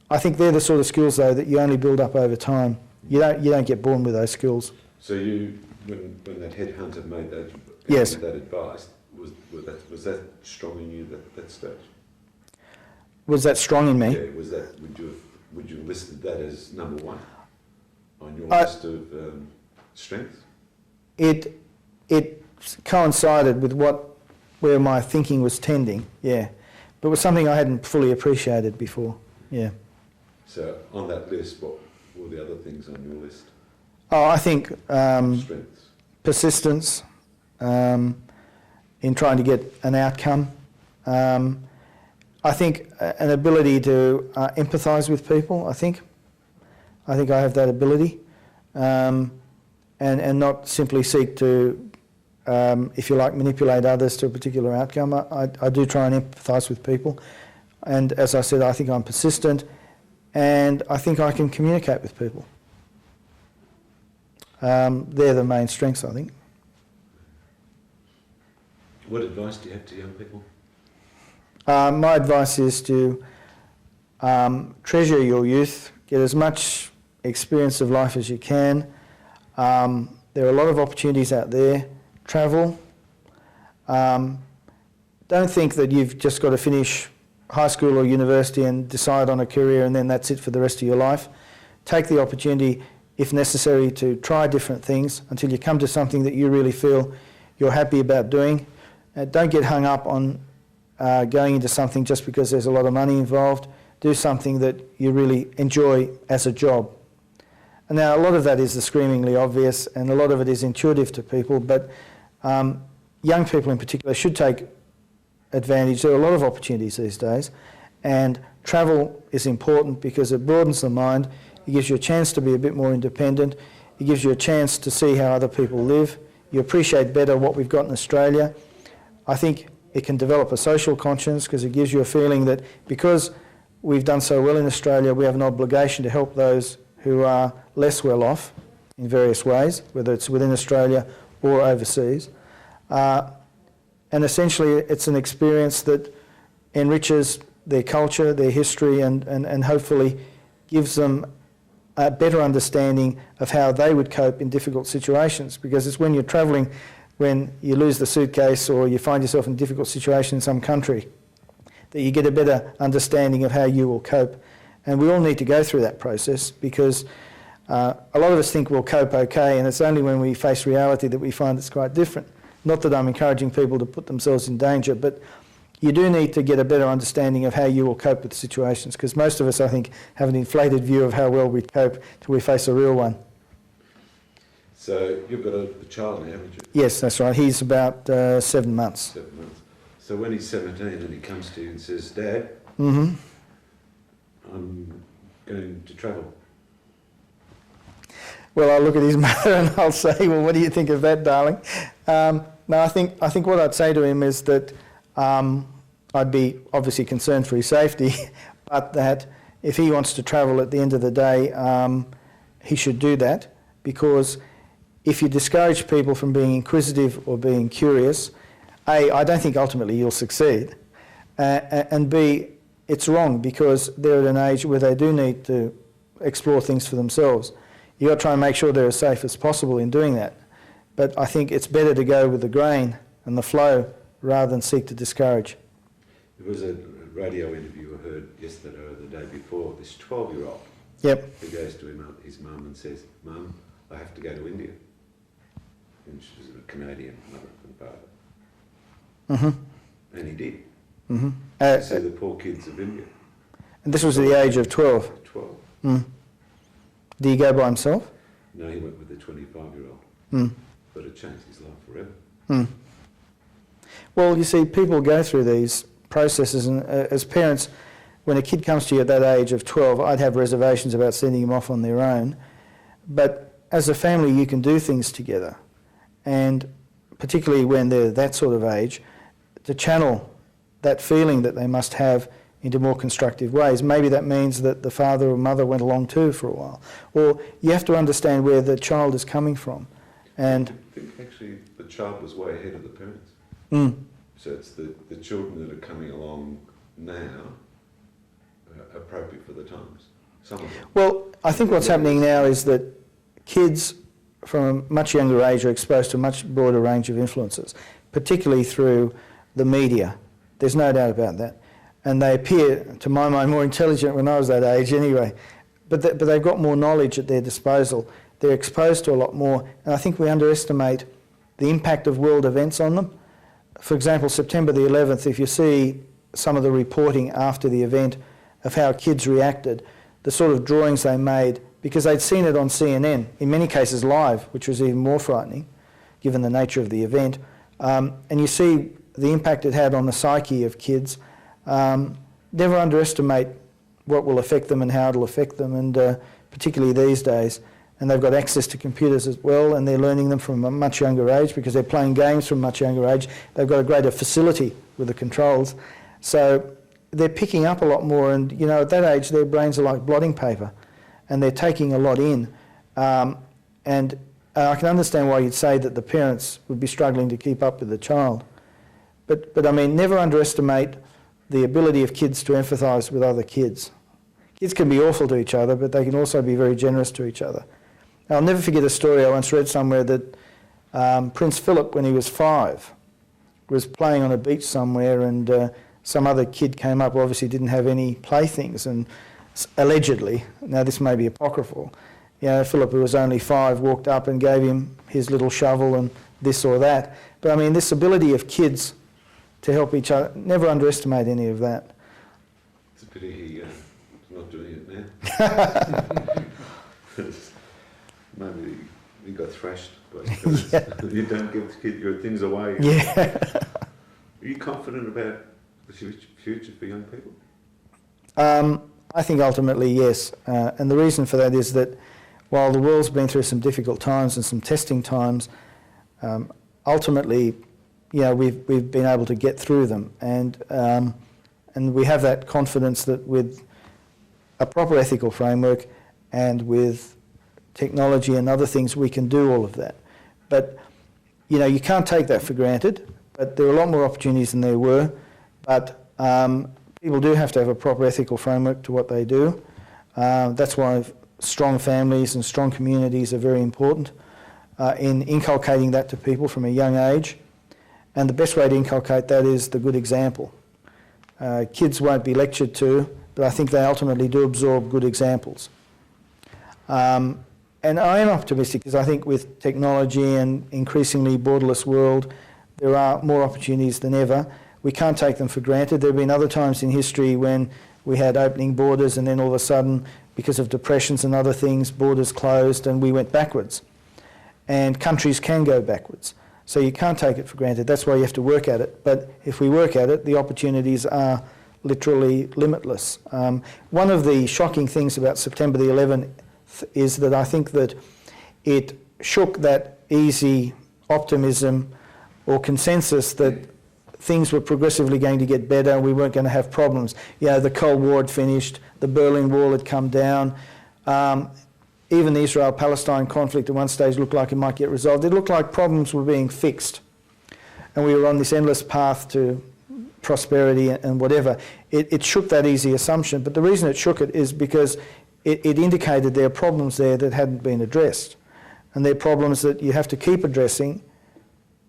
I think they're the sort of skills, though, that you only build up over time. You don't get born with those skills. So you, when that headhunter made that, yes, that advice, was that strong in you at that stage? Was that strong in me? Yeah. Was that? Would you have listed that as number one on your list of strengths? It coincided with where my thinking was tending, yeah. But it was something I hadn't fully appreciated before, yeah. So on that list, what were the other things on your list? Oh, I think strengths. Persistence in trying to get an outcome. I think an ability to empathise with people, I think I have that ability. And not simply seek to if you like, manipulate others to a particular outcome. I do try and empathise with people. And as I said, I think I'm persistent and I think I can communicate with people. They're the main strengths, I think. What advice do you have to young people? My advice is to treasure your youth, get as much experience of life as you can. There are a lot of opportunities out there. Travel. Don't think that you've just got to finish high school or university and decide on a career and then that's it for the rest of your life. Take the opportunity, if necessary, to try different things until you come to something that you really feel you're happy about doing. Don't get hung up on going into something just because there's a lot of money involved. Do something that you really enjoy as a job. And now a lot of that is the screamingly obvious and a lot of it is intuitive to people, but young people in particular should take advantage. There are a lot of opportunities these days and travel is important because it broadens the mind, it gives you a chance to be a bit more independent, it gives you a chance to see how other people live, you appreciate better what we've got in Australia. I think it can develop a social conscience because it gives you a feeling that because we've done so well in Australia, we have an obligation to help those who are less well off in various ways, whether it's within Australia or overseas. And essentially it's an experience that enriches their culture, their history, and hopefully gives them a better understanding of how they would cope in difficult situations. Because it's when you're travelling, when you lose the suitcase or you find yourself in a difficult situation in some country, that you get a better understanding of how you will cope. And we all need to go through that process because a lot of us think we'll cope okay, and it's only when we face reality that we find it's quite different. Not that I'm encouraging people to put themselves in danger, but you do need to get a better understanding of how you will cope with situations, because most of us, I think, have an inflated view of how well we cope till we face a real one. So you've got a child now, haven't you? Yes, that's right. He's about 7 months. 7 months. So when he's 17 and he comes to you and says, Dad, Mm-hmm. I'm going to travel. Well, I'll look at his mother and I'll say, well, what do you think of that, darling? No, I think what I'd say to him is that I'd be obviously concerned for his safety, but that if he wants to travel at the end of the day, he should do that, because if you discourage people from being inquisitive or being curious, A, I don't think ultimately you'll succeed, and B, it's wrong because they're at an age where they do need to explore things for themselves. You've got to try and make sure they're as safe as possible in doing that. But I think it's better to go with the grain and the flow rather than seek to discourage. There was a radio interview I heard yesterday or the day before, this 12-year-old. Yep. Who goes to his mum and says, Mum, I have to go to India. And she was a Canadian mother and father. Mm-hmm. And he did. Mm-hmm. To see the poor kids of India. And this was at the age of 12? 12. Mm. Did he go by himself? No, he went with a 25-year-old. Mm. But it changed his life forever. Mm. Well, you see, people go through these processes, and as parents, when a kid comes to you at that age of 12, I'd have reservations about sending them off on their own. But as a family, you can do things together. And particularly when they're that sort of age, to channel that feeling that they must have into more constructive ways. Maybe that means that the father or mother went along too for a while. Or you have to understand where the child is coming from. And I think actually the child was way ahead of the parents. Mm. So it's the children that are coming along now appropriate for the times. Some of them. Well, I think what's happening now is that kids from a much younger age are exposed to a much broader range of influences, particularly through the media. There's no doubt about that. And they appear, to my mind, more intelligent when I was that age anyway. But they've got more knowledge at their disposal. They're exposed to a lot more. And I think we underestimate the impact of world events on them. For example, September the 11th, if you see some of the reporting after the event of how kids reacted, the sort of drawings they made, because they'd seen it on CNN, in many cases live, which was even more frightening, given the nature of the event. And you see the impact it had on the psyche of kids. Never underestimate what will affect them and how it'll affect them, and particularly these days. And they've got access to computers as well, and they're learning them from a much younger age because they're playing games from a much younger age. They've got a greater facility with the controls. So they're picking up a lot more, and you know, at that age their brains are like blotting paper and they're taking a lot in. And I can understand why you'd say that the parents would be struggling to keep up with the child. But I mean, never underestimate the ability of kids to empathise with other kids. Kids can be awful to each other, but they can also be very generous to each other. I'll never forget a story I once read somewhere that Prince Philip, when he was 5, was playing on a beach somewhere, and some other kid came up who obviously didn't have any playthings, and allegedly, now this may be apocryphal, you know, Philip, who was only 5, walked up and gave him his little shovel and this or that. But I mean, this ability of kids to help each other, never underestimate any of that. It's a pity he's not doing it now. Maybe he got thrashed by his parents. Yeah. You don't give the kid your things away. Yeah. Are you confident about the future for young people? I think ultimately yes, and the reason for that is that while the world's been through some difficult times and some testing times, ultimately, we've been able to get through them, and we have that confidence that with a proper ethical framework and with technology and other things, we can do all of that. But you can't take that for granted. But there are a lot more opportunities than there were. But people do have to have a proper ethical framework to what they do. That's why strong families and strong communities are very important in inculcating that to people from a young age. And the best way to inculcate that is the good example. Kids won't be lectured to, but I think they ultimately do absorb good examples. And I am optimistic because I think with technology and increasingly borderless world, there are more opportunities than ever. We can't take them for granted. There have been other times in history when we had opening borders and then all of a sudden, because of depressions and other things, borders closed and we went backwards. And countries can go backwards. So you can't take it for granted. That's why you have to work at it. But if we work at it, the opportunities are literally limitless. One of the shocking things about September the 11th is that I think that it shook that easy optimism or consensus that things were progressively going to get better, we weren't going to have problems. The Cold War had finished, the Berlin Wall had come down, even the Israel-Palestine conflict at one stage looked like it might get resolved. It looked like problems were being fixed. And we were on this endless path to prosperity and whatever. It shook that easy assumption, but the reason it shook it is because it indicated there are problems there that hadn't been addressed. And they're problems that you have to keep addressing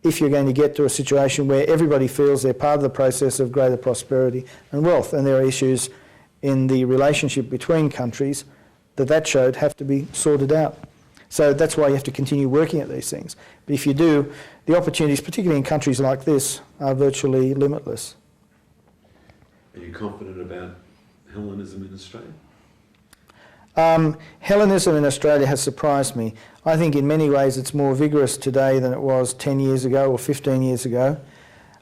if you're going to get to a situation where everybody feels they're part of the process of greater prosperity and wealth. And there are issues in the relationship between countries that showed have to be sorted out. So that's why you have to continue working at these things. But if you do, the opportunities, particularly in countries like this, are virtually limitless. Are you confident about Hellenism in Australia? Hellenism in Australia has surprised me. I think in many ways it's more vigorous today than it was 10 years ago or 15 years ago.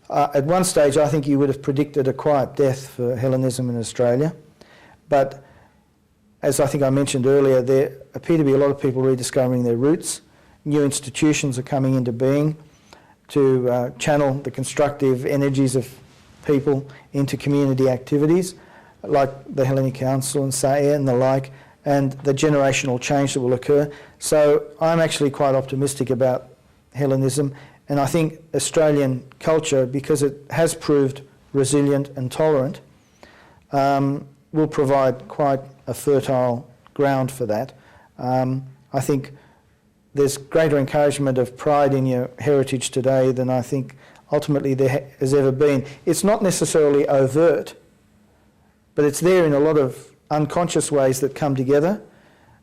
At one stage I think you would have predicted a quiet death for Hellenism in Australia. But as I think I mentioned earlier, there appear to be a lot of people rediscovering their roots. New institutions are coming into being to channel the constructive energies of people into community activities, like the Hellenic Council and SAEA and the like, and the generational change that will occur. So I'm actually quite optimistic about Hellenism, and I think Australian culture, because it has proved resilient and tolerant, will provide quite a fertile ground for that. I think there's greater encouragement of pride in your heritage today than I think ultimately there has ever been. It's not necessarily overt, but it's there in a lot of unconscious ways that come together.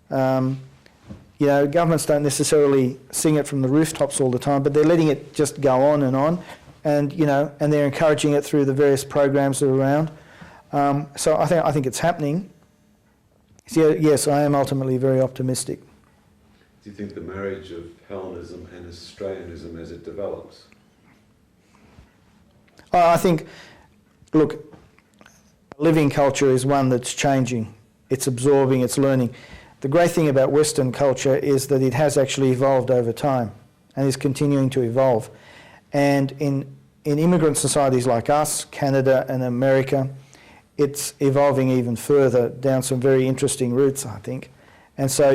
Governments don't necessarily sing it from the rooftops all the time, but they're letting it just go on, and they're encouraging it through the various programs that are around. So I think it's happening. So yes, I am ultimately very optimistic. Do you think the marriage of Hellenism and Australianism as it develops? I think, look, living culture is one that's changing. It's absorbing, it's learning. The great thing about Western culture is that it has actually evolved over time and is continuing to evolve. And in immigrant societies like us, Canada and America, it's evolving even further down some very interesting routes, I think. And so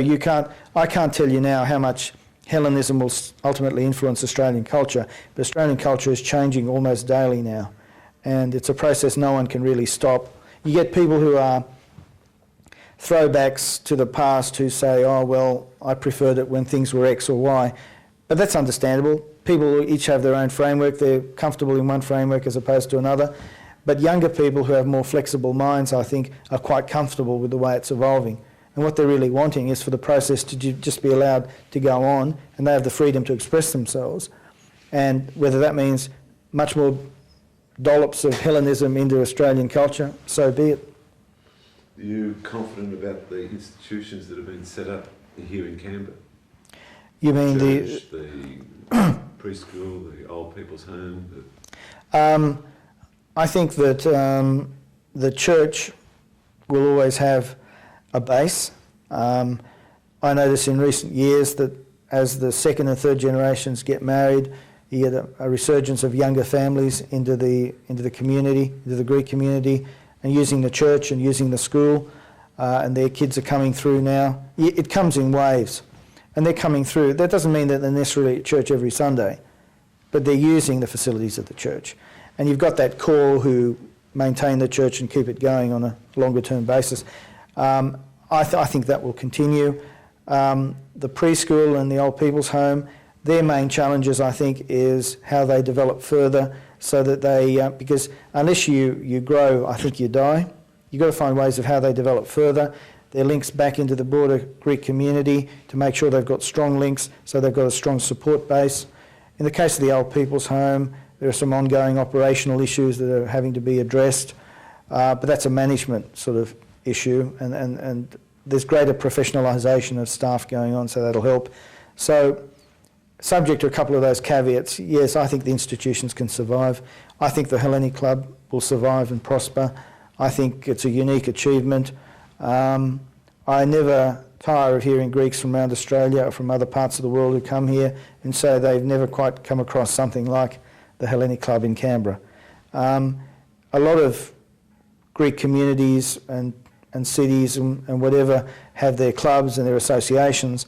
I can't tell you now how much Hellenism will ultimately influence Australian culture, but Australian culture is changing almost daily now. And it's a process no one can really stop. You get people who are throwbacks to the past who say, oh, well, I preferred it when things were X or Y. But that's understandable. People each have their own framework. They're comfortable in one framework as opposed to another. But younger people who have more flexible minds, I think, are quite comfortable with the way it's evolving. And what they're really wanting is for the process to just be allowed to go on, and they have the freedom to express themselves. And whether that means much more dollops of Hellenism into Australian culture, so be it. Are you confident about the institutions that have been set up here in Canberra? You mean Church, the preschool, the old people's home? I think that the church will always have a base. I notice in recent years that as the second and third generations get married, you get a resurgence of younger families into the community, into the Greek community, and using the church and using the school, and their kids are coming through now. It comes in waves, and they're coming through. That doesn't mean that they're necessarily at church every Sunday, but they're using the facilities of the church. And you've got that core who maintain the church and keep it going on a longer term basis. I think that will continue. The preschool and the old people's home, their main challenges, I think, is how they develop further so that they, because unless you grow, I think you die. You've got to find ways of how they develop further. Their links back into the broader Greek community to make sure they've got strong links so they've got a strong support base. In the case of the old people's home, there are some ongoing operational issues that are having to be addressed, but that's a management sort of issue, and there's greater professionalisation of staff going on, so that'll help. So, subject to a couple of those caveats, yes, I think the institutions can survive. I think the Hellenic Club will survive and prosper. I think it's a unique achievement. I never tire of hearing Greeks from around Australia or from other parts of the world who come here and say they've never quite come across something like the Hellenic Club in Canberra. A lot of Greek communities and cities and whatever have their clubs and their associations,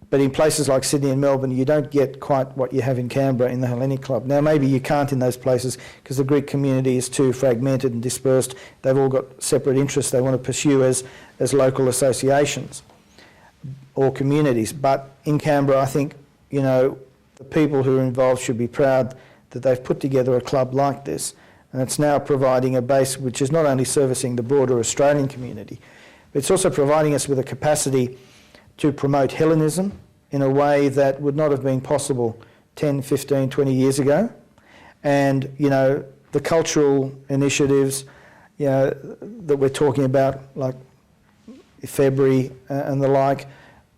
but in places like Sydney and Melbourne you don't get quite what you have in Canberra in the Hellenic Club. Now maybe you can't in those places because the Greek community is too fragmented and dispersed. They've all got separate interests they want to pursue as local associations or communities. But in Canberra I think, you know, the people who are involved should be proud that they've put together a club like this, and it's now providing a base which is not only servicing the broader Australian community, but it's also providing us with a capacity to promote Hellenism in a way that would not have been possible 10, 15, 20 years ago. And, you know, the cultural initiatives, you know, that we're talking about, like February and the like,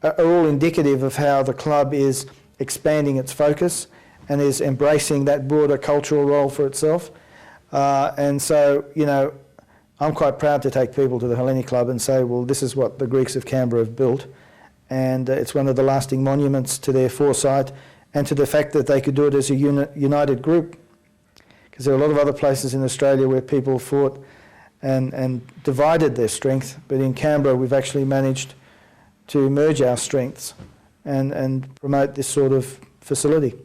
are all indicative of how the club is expanding its focus and is embracing that broader cultural role for itself. And so, you know, I'm quite proud to take people to the Hellenic Club and say, well, this is what the Greeks of Canberra have built, and it's one of the lasting monuments to their foresight and to the fact that they could do it as a united group. Because there are a lot of other places in Australia where people fought and divided their strength, but in Canberra we've actually managed to merge our strengths and promote this sort of facility.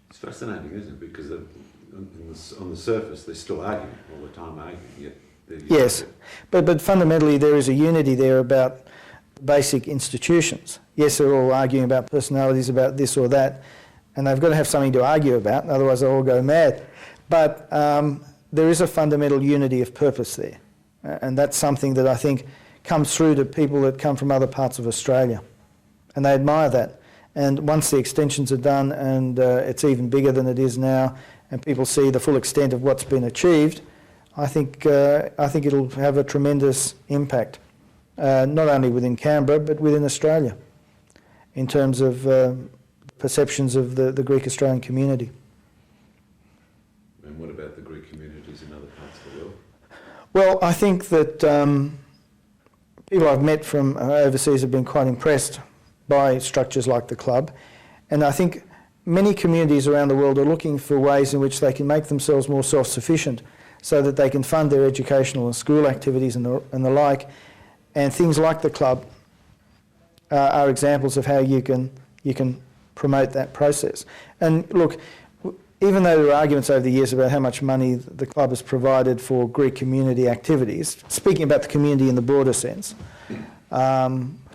It's fascinating, isn't it? Because on the surface they're still arguing all the time, yet yes, but fundamentally there is a unity there about basic institutions. Yes, they're all arguing about personalities, about this or that, and they've got to have something to argue about, otherwise they'll all go mad. But there is a fundamental unity of purpose there, and that's something that I think comes through to people that come from other parts of Australia, and they admire that. And once the extensions are done and it's even bigger than it is now, and people see the full extent of what's been achieved, I think it'll have a tremendous impact, not only within Canberra but within Australia, in terms of perceptions of the Greek Australian community. And what about the Greek communities in other parts of the world? Well, I think that people I've met from overseas have been quite impressed by structures like the club, and I think many communities around the world are looking for ways in which they can make themselves more self-sufficient so that they can fund their educational and school activities and the like, and things like the club are examples of how you can promote that process. And look, even though there are arguments over the years about how much money the club has provided for Greek community activities, speaking about the community in the broader sense,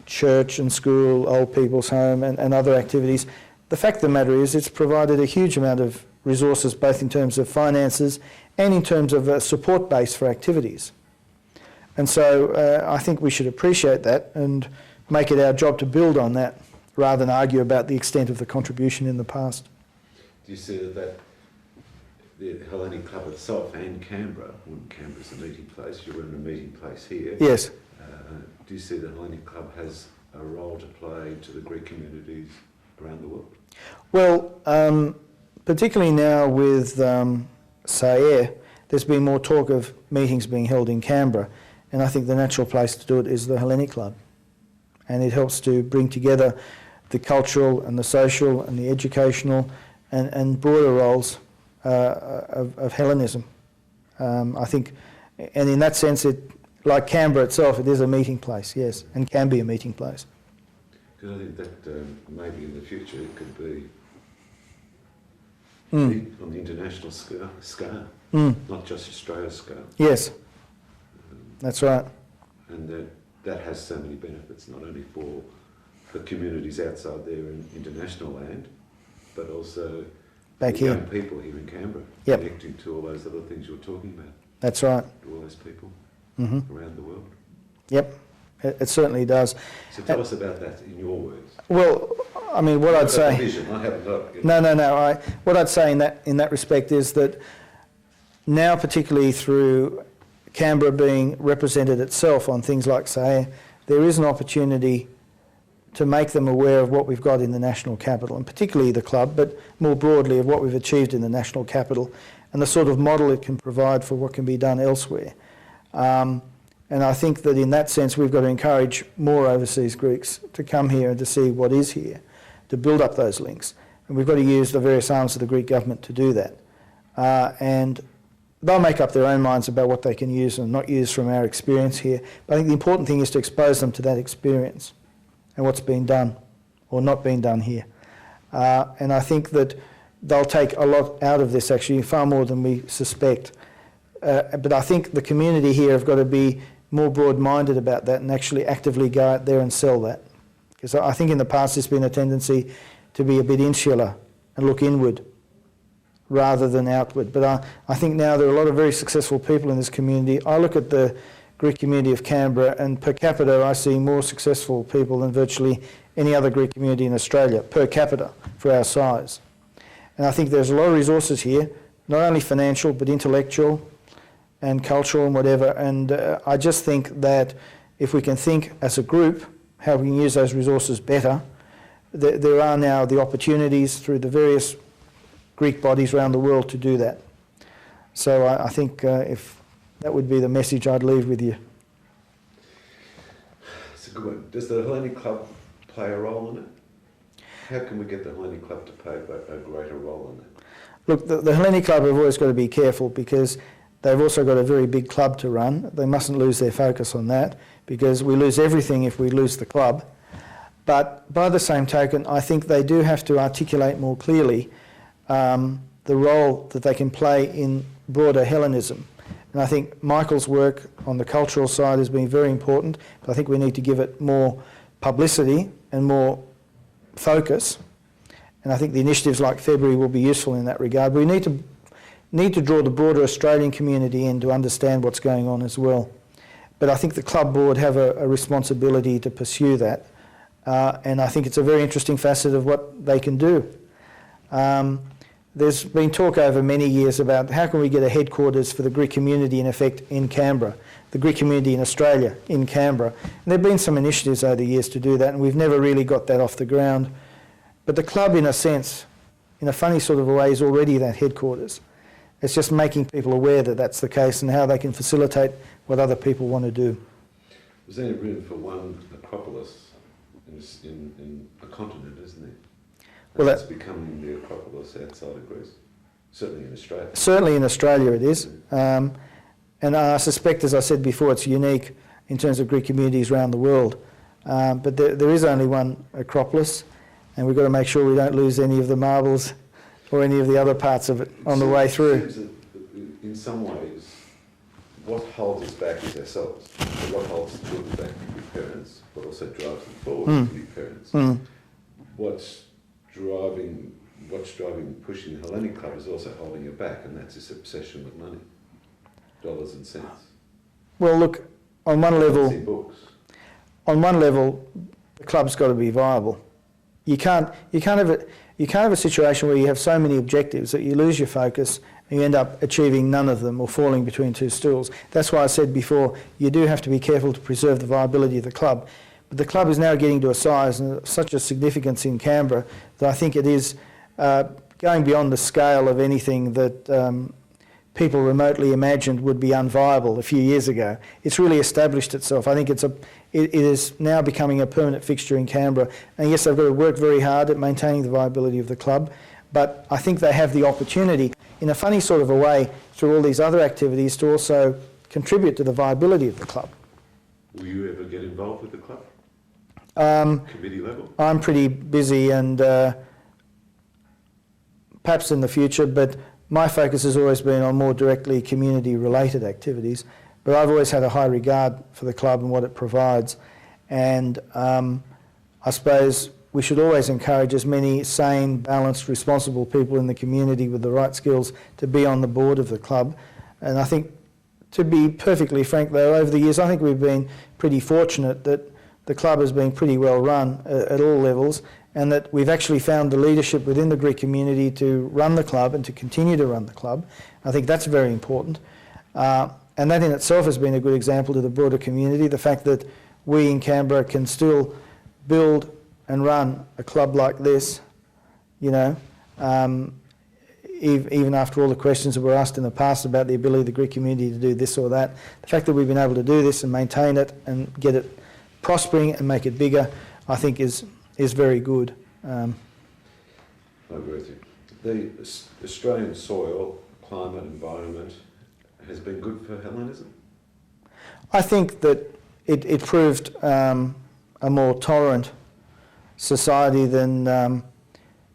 church and school, old people's home and other activities, the fact of the matter is it's provided a huge amount of resources both in terms of finances and in terms of a support base for activities. And so I think we should appreciate that and make it our job to build on that rather than argue about the extent of the contribution in the past. Do you see that the Hellenic Club itself and Canberra, well, Canberra's a meeting place, you're in a meeting place here. Yes. Do you see the Hellenic Club has a role to play to the Greek communities around the world? Well, particularly now with SAER, there's been more talk of meetings being held in Canberra, and I think the natural place to do it is the Hellenic Club. And it helps to bring together the cultural and the social and the educational and broader roles of Hellenism. I think, and in that sense, like Canberra itself, it is a meeting place, yes, and can be a meeting place. Because I think that maybe in the future it could be on the international scale, not just Australia's scale. Yes, that's right. And that has so many benefits, not only for the communities outside there in international land, but also Back for here. young people here in Canberra, Yep. connecting to all those other things you're talking about, That's right. to all those people Mm-hmm. around the world. Yep, it certainly does. So tell us about that in your words. Well, I mean, what I'd You've got the say... vision. I haven't got it. No. What I'd say in that respect is that now, particularly through Canberra being represented itself on things like SAIA, there is an opportunity to make them aware of what we've got in the national capital, and particularly the club, but more broadly of what we've achieved in the national capital and the sort of model it can provide for what can be done elsewhere. And I think that in that sense we've got to encourage more overseas Greeks to come here and to see what is here, to build up those links. And we've got to use the various arms of the Greek government to do that. And they'll make up their own minds about what they can use and not use from our experience here. But I think the important thing is to expose them to that experience and what's been done or not been done here. And I think that they'll take a lot out of this, actually, far more than we suspect. But I think the community here have got to be more broad-minded about that and actually actively go out there and sell that. Because I think in the past there's been a tendency to be a bit insular and look inward rather than outward. But I think now there are a lot of very successful people in this community. I look at the Greek community of Canberra, and per capita I see more successful people than virtually any other Greek community in Australia, per capita, for our size. And I think there's a lot of resources here, not only financial but intellectual and cultural and whatever, and I just think that if we can think as a group how we can use those resources better, there are now the opportunities through the various Greek bodies around the world to do that. So I think if that would be the message I'd leave with you. It's a good one. Does the Hellenic Club play a role in it? How can we get the Hellenic Club to play a greater role in it? Look, the Hellenic Club have always got to be careful because they've also got a very big club to run. They mustn't lose their focus on that because we lose everything if we lose the club. But by the same token, I think they do have to articulate more clearly the role that they can play in broader Hellenism. And I think Michael's work on the cultural side has been very important, but I think we need to give it more publicity and more focus. And I think the initiatives like February will be useful in that regard. We need to draw the broader Australian community in to understand what's going on as well. But I think the club board have a responsibility to pursue that. And I think it's a very interesting facet of what they can do. There's been talk over many years about how can we get a headquarters for the Greek community in effect in Canberra, the Greek community in Australia in Canberra. And there have been some initiatives over the years to do that, and we've never really got that off the ground. But the club, in a sense, in a funny sort of a way, is already that headquarters. It's just making people aware that that's the case and how they can facilitate what other people want to do. There's only room for one Acropolis in a continent, isn't there? Well, that's becoming the Acropolis outside of Greece, certainly in Australia. Certainly in Australia it is. And I suspect, as I said before, it's unique in terms of Greek communities around the world. But there is only one Acropolis, and we've got to make sure we don't lose any of the marbles or any of the other parts of it on the way through. It seems that in some ways, what holds us back is ourselves. So what holds us back to be parents, but also drives them forward to be parents. What's driving pushing the Hellenic Club is also holding you back, and that's this obsession with money, dollars and cents. Well, look, on one level, books. On one level, the club's got to be viable. You can't have a situation where you have so many objectives that you lose your focus and you end up achieving none of them or falling between two stools. That's why I said before, you do have to be careful to preserve the viability of the club. But the club is now getting to a size and such a significance in Canberra that I think it is going beyond the scale of anything that people remotely imagined would be unviable a few years ago. It's really established itself. I think it is now becoming a permanent fixture in Canberra. And yes, they've got to work very hard at maintaining the viability of the club, but I think they have the opportunity, in a funny sort of a way, through all these other activities, to also contribute to the viability of the club. Will you ever get involved with the club? Committee level? I'm pretty busy and perhaps in the future, but my focus has always been on more directly community-related activities. But I've always had a high regard for the club and what it provides. And I suppose we should always encourage as many sane, balanced, responsible people in the community with the right skills to be on the board of the club. And I think, to be perfectly frank though, over the years I think we've been pretty fortunate that the club has been pretty well run at all levels, and that we've actually found the leadership within the Greek community to run the club and to continue to run the club. I think that's very important. And that in itself has been a good example to the broader community, the fact that we in Canberra can still build and run a club like this, you know, even after all the questions that were asked in the past about the ability of the Greek community to do this or that. The fact that we've been able to do this and maintain it and get it prospering and make it bigger, I think is very good. I agree with you. The Australian soil, climate, environment has been good for Hellenism? I think that it proved a more tolerant society than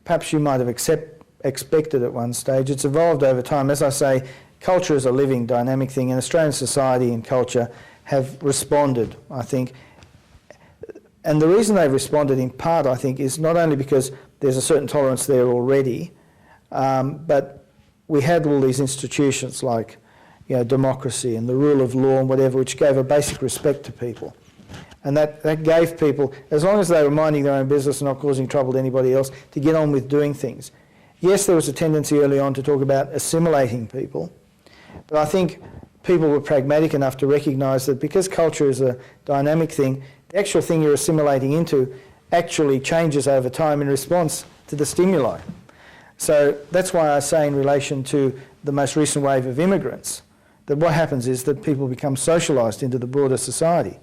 perhaps you might have expected at one stage. It's evolved over time. As I say, culture is a living, dynamic thing, and Australian society and culture have responded, I think. And the reason they've responded in part, I think, is not only because there's a certain tolerance there already, but we had all these institutions like, you know, democracy and the rule of law and whatever, which gave a basic respect to people. And that gave people, as long as they were minding their own business and not causing trouble to anybody else, to get on with doing things. Yes, there was a tendency early on to talk about assimilating people, but I think people were pragmatic enough to recognise that because culture is a dynamic thing, the actual thing you're assimilating into actually changes over time in response to the stimuli. So that's why I say in relation to the most recent wave of immigrants, that what happens is that people become socialised into the broader society.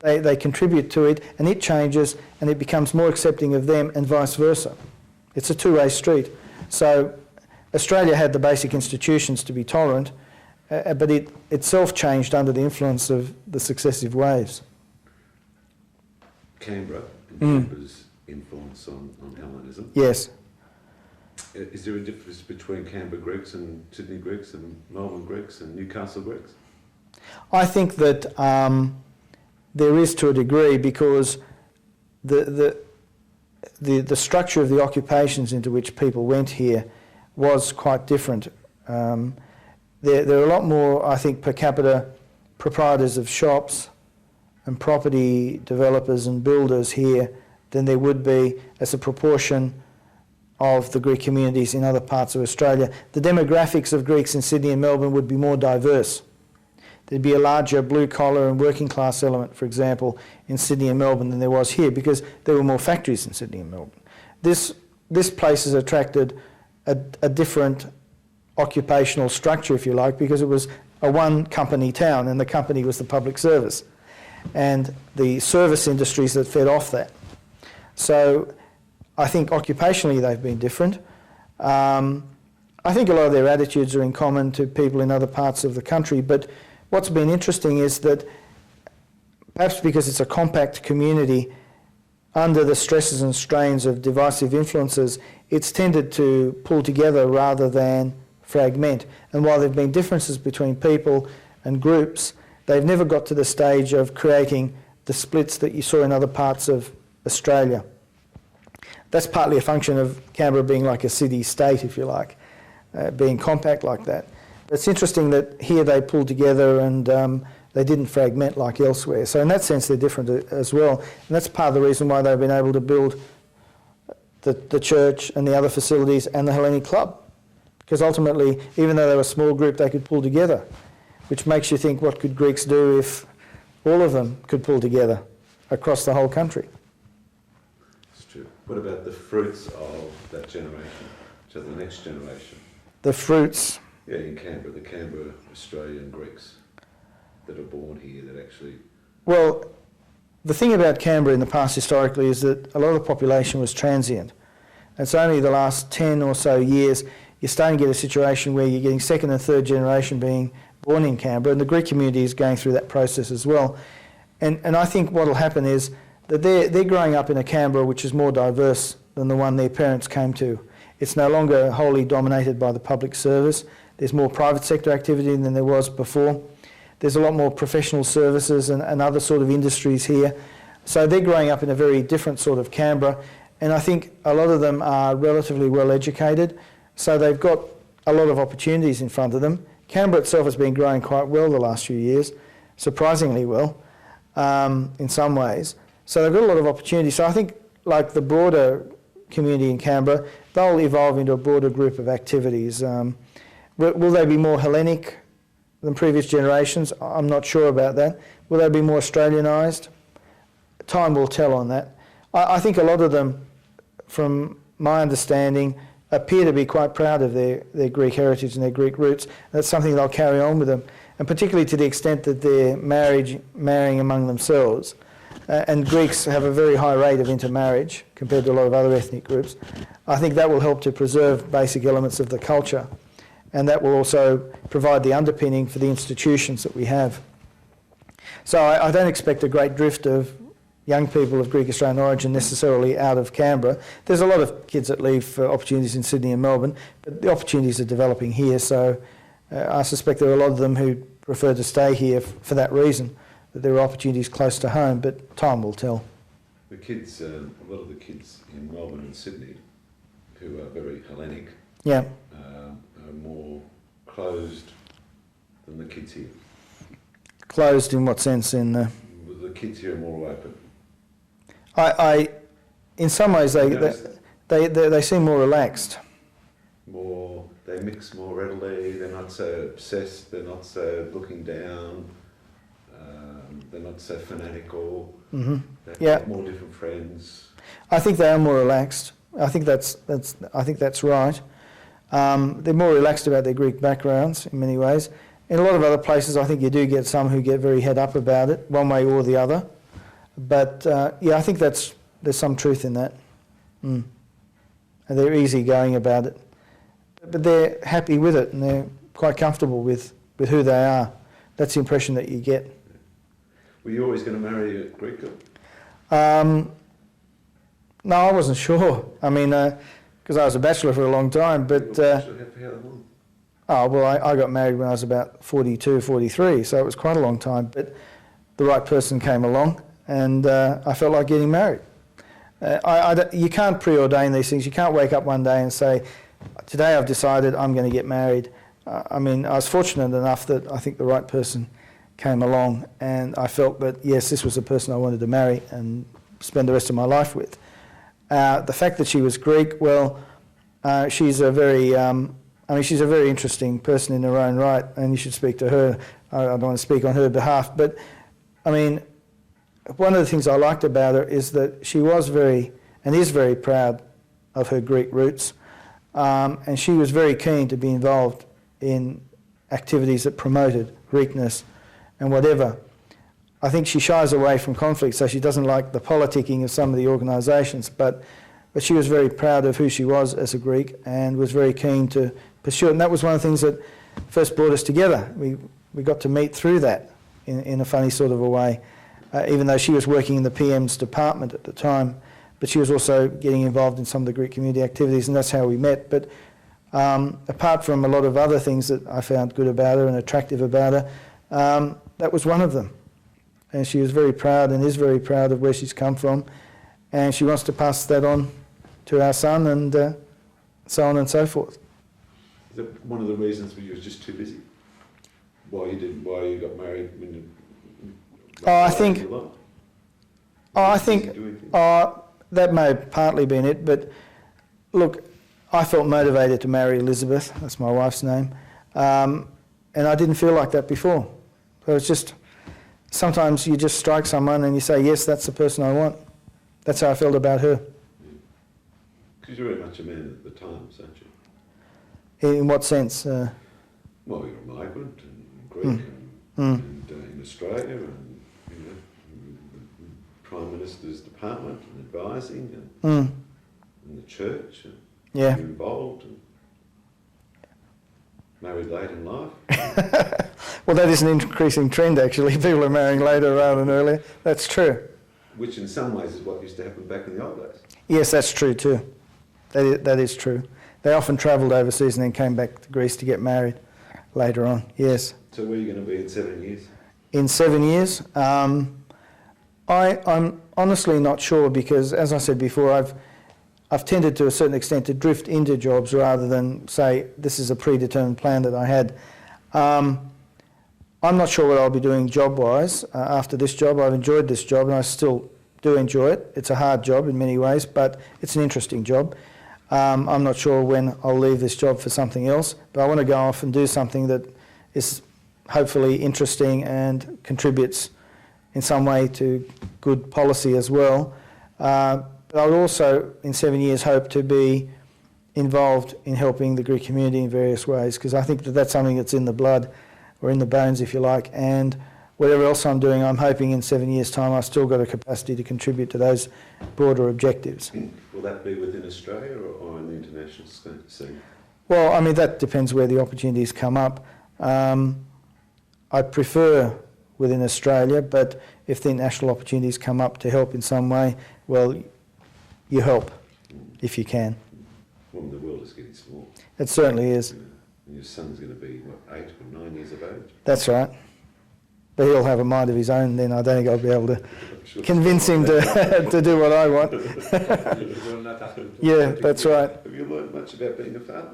They contribute to it and it changes and it becomes more accepting of them and vice versa. It's a two-way street. So Australia had the basic institutions to be tolerant, but it itself changed under the influence of the successive waves. Canberra, Canberra's influence on Hellenism. Yes. Is there a difference between Canberra Greeks and Sydney Greeks and Melbourne Greeks and Newcastle Greeks? I think that there is to a degree, because the structure of the occupations into which people went here was quite different. There are a lot more, I think, per capita proprietors of shops and property developers and builders here than there would be as a proportion of the Greek communities in other parts of Australia. The demographics of Greeks in Sydney and Melbourne would be more diverse. There'd be a larger blue-collar and working-class element, for example, in Sydney and Melbourne than there was here, because there were more factories in Sydney and Melbourne. This place has attracted a different occupational structure, if you like, because it was a one-company town, and the company was the public service, and the service industries that fed off that. So I think occupationally they've been different. I think a lot of their attitudes are in common to people in other parts of the country, but what's been interesting is that, perhaps because it's a compact community, under the stresses and strains of divisive influences, it's tended to pull together rather than fragment. And while there have been differences between people and groups, they've never got to the stage of creating the splits that you saw in other parts of Australia. That's partly a function of Canberra being like a city-state, if you like, being compact like that. It's interesting that here they pulled together and they didn't fragment like elsewhere. So in that sense, they're different as well. And that's part of the reason why they've been able to build the church and the other facilities and the Hellenic Club. Because ultimately, even though they were a small group, they could pull together, which makes you think, what could Greeks do if all of them could pull together across the whole country? That's true. What about the fruits of that generation, so the next generation? The fruits. Yeah, in Canberra, the Canberra Australian Greeks that are born here that actually... Well, the thing about Canberra in the past historically is that a lot of the population was transient. It's only the last 10 or so years you're starting to get a situation where you're getting second and third generation being born in Canberra, and the Greek community is going through that process as well. And I think what will happen is that they're growing up in a Canberra which is more diverse than the one their parents came to. It's no longer wholly dominated by the public service. There's more private sector activity than there was before. There's a lot more professional services and other sort of industries here. So they're growing up in a very different sort of Canberra, and I think a lot of them are relatively well educated, so they've got a lot of opportunities in front of them. Canberra itself has been growing quite well the last few years, surprisingly well in some ways. So they've got a lot of opportunities. So I think like the broader community in Canberra, they'll evolve into a broader group of activities. Will they be more Hellenic than previous generations? I'm not sure about that. Will they be more Australianised? Time will tell on that. I think a lot of them, from my understanding, appear to be quite proud of their Greek heritage and their Greek roots. That's something they'll carry on with them, and particularly to the extent that they're marrying among themselves. And Greeks have a very high rate of intermarriage compared to a lot of other ethnic groups. I think that will help to preserve basic elements of the culture, and that will also provide the underpinning for the institutions that we have. So I don't expect a great drift of young people of Greek Australian origin necessarily out of Canberra. There's a lot of kids that leave for opportunities in Sydney and Melbourne, but the opportunities are developing here, so I suspect there are a lot of them who prefer to stay here for that reason, that there are opportunities close to home, but time will tell. The kids, a lot of the kids in Melbourne and Sydney who are very Hellenic Yeah. are more closed than the kids here. Closed in what sense? The kids here are more open. In some ways, they seem more relaxed. They mix more readily. They're not so obsessed. They're not so looking down. They're not so fanatical. Mm-hmm. They've Yeah. got more different friends. I think they are more relaxed. I think that's right. They're more relaxed about their Greek backgrounds in many ways. In a lot of other places, I think you do get some who get very head up about it, one way or the other. But yeah, I think there's some truth in that. And they're easygoing about it. But they're happy with it, and they're quite comfortable with who they are. That's the impression that you get. Were you always going to marry a Greek girl? No, I wasn't sure. I mean, because I was a bachelor for a long time, but... For how long? Oh, well, I got married when I was about 42, 43, so it was quite a long time. But the right person came along, and I felt like getting married. You can't preordain these things. You can't wake up one day and say, today I've decided I'm going to get married. I mean, I was fortunate enough that I think the right person came along, and I felt that, yes, this was the person I wanted to marry and spend the rest of my life with. The fact that she was Greek, well, she's a very... she's a very interesting person in her own right, and you should speak to her. I don't want to speak on her behalf, but I mean, one of the things I liked about her is that she was very, and is very proud of her Greek roots, and she was very keen to be involved in activities that promoted Greekness and whatever. I think she shies away from conflict, so she doesn't like the politicking of some of the organisations, but she was very proud of who she was as a Greek and was very keen to pursue it. And that was one of the things that first brought us together. We got to meet through that in a funny sort of a way, even though she was working in the PM's department at the time, but she was also getting involved in some of the Greek community activities, and that's how we met. But apart from a lot of other things that I found good about her and attractive about her, that was one of them. And she was very proud and is very proud of where she's come from, and she wants to pass that on to our son, and so on and so forth. Is that one of the reasons where you were just too busy? Why you got married? I think that may have partly been it, but look, I felt motivated to marry Elizabeth, that's my wife's name, and I didn't feel like that before. So it's just, sometimes you just strike someone and you say, yes, that's the person I want. That's how I felt about her. Because you're very much a man at the time, aren't you? In what sense? Well, you're a migrant and Greek and in Australia and, you know, the Prime Minister's department and advising and the church and Yeah. you're involved and married late in life. Well, that is an increasing trend, actually. People are marrying later rather than earlier. That's true. Which in some ways is what used to happen back in the old days. Yes, that's true too. That is true. They often travelled overseas and then came back to Greece to get married later on, yes. So where are you going to be in 7 years? In 7 years? I'm honestly not sure because, as I said before, I've tended to a certain extent to drift into jobs rather than say this is a predetermined plan that I had. I'm not sure what I'll be doing job-wise after this job. I've enjoyed this job and I still do enjoy it. It's a hard job in many ways, but it's an interesting job. I'm not sure when I'll leave this job for something else, but I want to go off and do something that is hopefully interesting and contributes in some way to good policy as well. But I would also, in 7 years, hope to be involved in helping the Greek community in various ways, because I think that that's something that's in the blood, or in the bones, if you like, and whatever else I'm doing, I'm hoping in 7 years' time I've still got a capacity to contribute to those broader objectives. Will that be within Australia or in the international scene? Well, I mean, that depends where the opportunities come up. I prefer within Australia, but if the international opportunities come up to help in some way, well, you help if you can. Well, the world is getting small. It certainly is. And your son's going to be, what, 8 or 9 years of age? That's right. But he'll have a mind of his own, then I don't think I'll be able to convince him to do what I want. Yeah, that's right. Have you learned much about being a father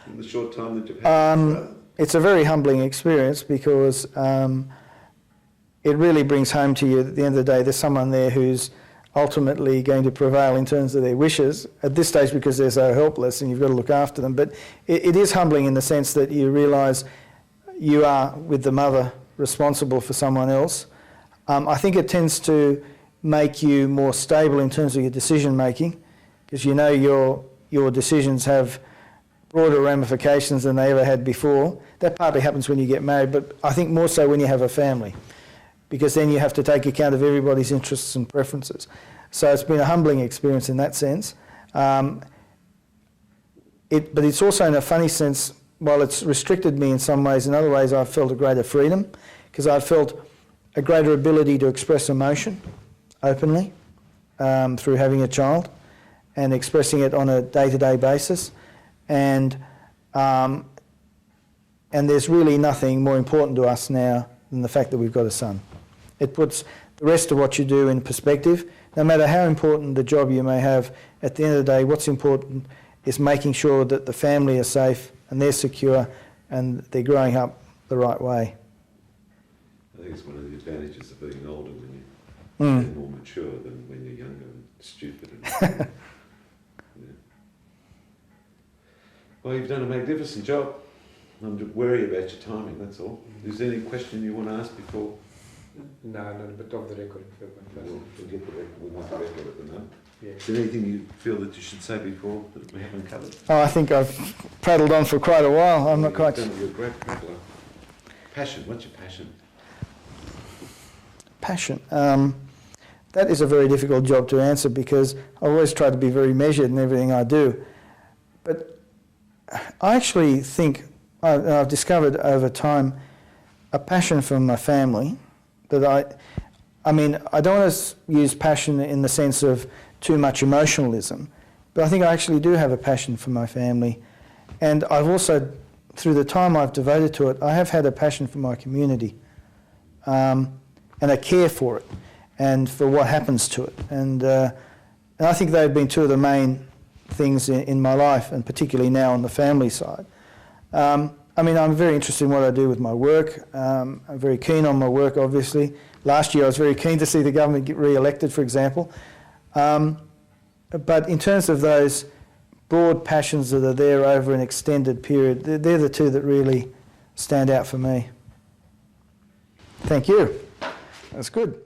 in the short time that you've had as a father? It's a very humbling experience because it really brings home to you that at the end of the day there's someone there who's ultimately going to prevail in terms of their wishes at this stage because they're so helpless and you've got to look after them. But it is humbling in the sense that you realise you are, with the mother, responsible for someone else. I think it tends to make you more stable in terms of your decision making because you know your decisions have broader ramifications than they ever had before. That partly happens when you get married, but I think more so when you have a family, because then you have to take account of everybody's interests and preferences. So it's been a humbling experience in that sense. But it's also in a funny sense, while it's restricted me in some ways, in other ways I've felt a greater freedom, because I've felt a greater ability to express emotion openly through having a child and expressing it on a day-to-day basis. And there's really nothing more important to us now than the fact that we've got a son. It puts the rest of what you do in perspective. No matter how important the job you may have, at the end of the day, what's important is making sure that the family are safe and they're secure and they're growing up the right way. I think it's one of the advantages of being older when you're more mature than when you're younger and stupid. And Well, you've done a magnificent job. I'm worried about your timing, that's all. Is there any question you want to ask before? No, but off the record. We'll get the record. We want the record at the moment. Yeah. Is there anything you feel that you should say before that we haven't covered? Oh, I think I've prattled on for quite a while. I'm not quite... You're a great prattler. Passion, what's your passion? Passion. That is a very difficult job to answer because I always try to be very measured in everything I do. But I actually think I've discovered over time a passion for my family that I mean, I don't want to use passion in the sense of too much emotionalism, but I think I actually do have a passion for my family. And I've also, through the time I've devoted to it, I have had a passion for my community and a care for it and for what happens to it. And I think they've been two of the main things in my life, and particularly now on the family side. I mean, I'm very interested in what I do with my work. I'm very keen on my work, obviously. Last year I was very keen to see the government get re-elected, for example. But in terms of those broad passions that are there over an extended period, they're the two that really stand out for me. Thank you. That's good.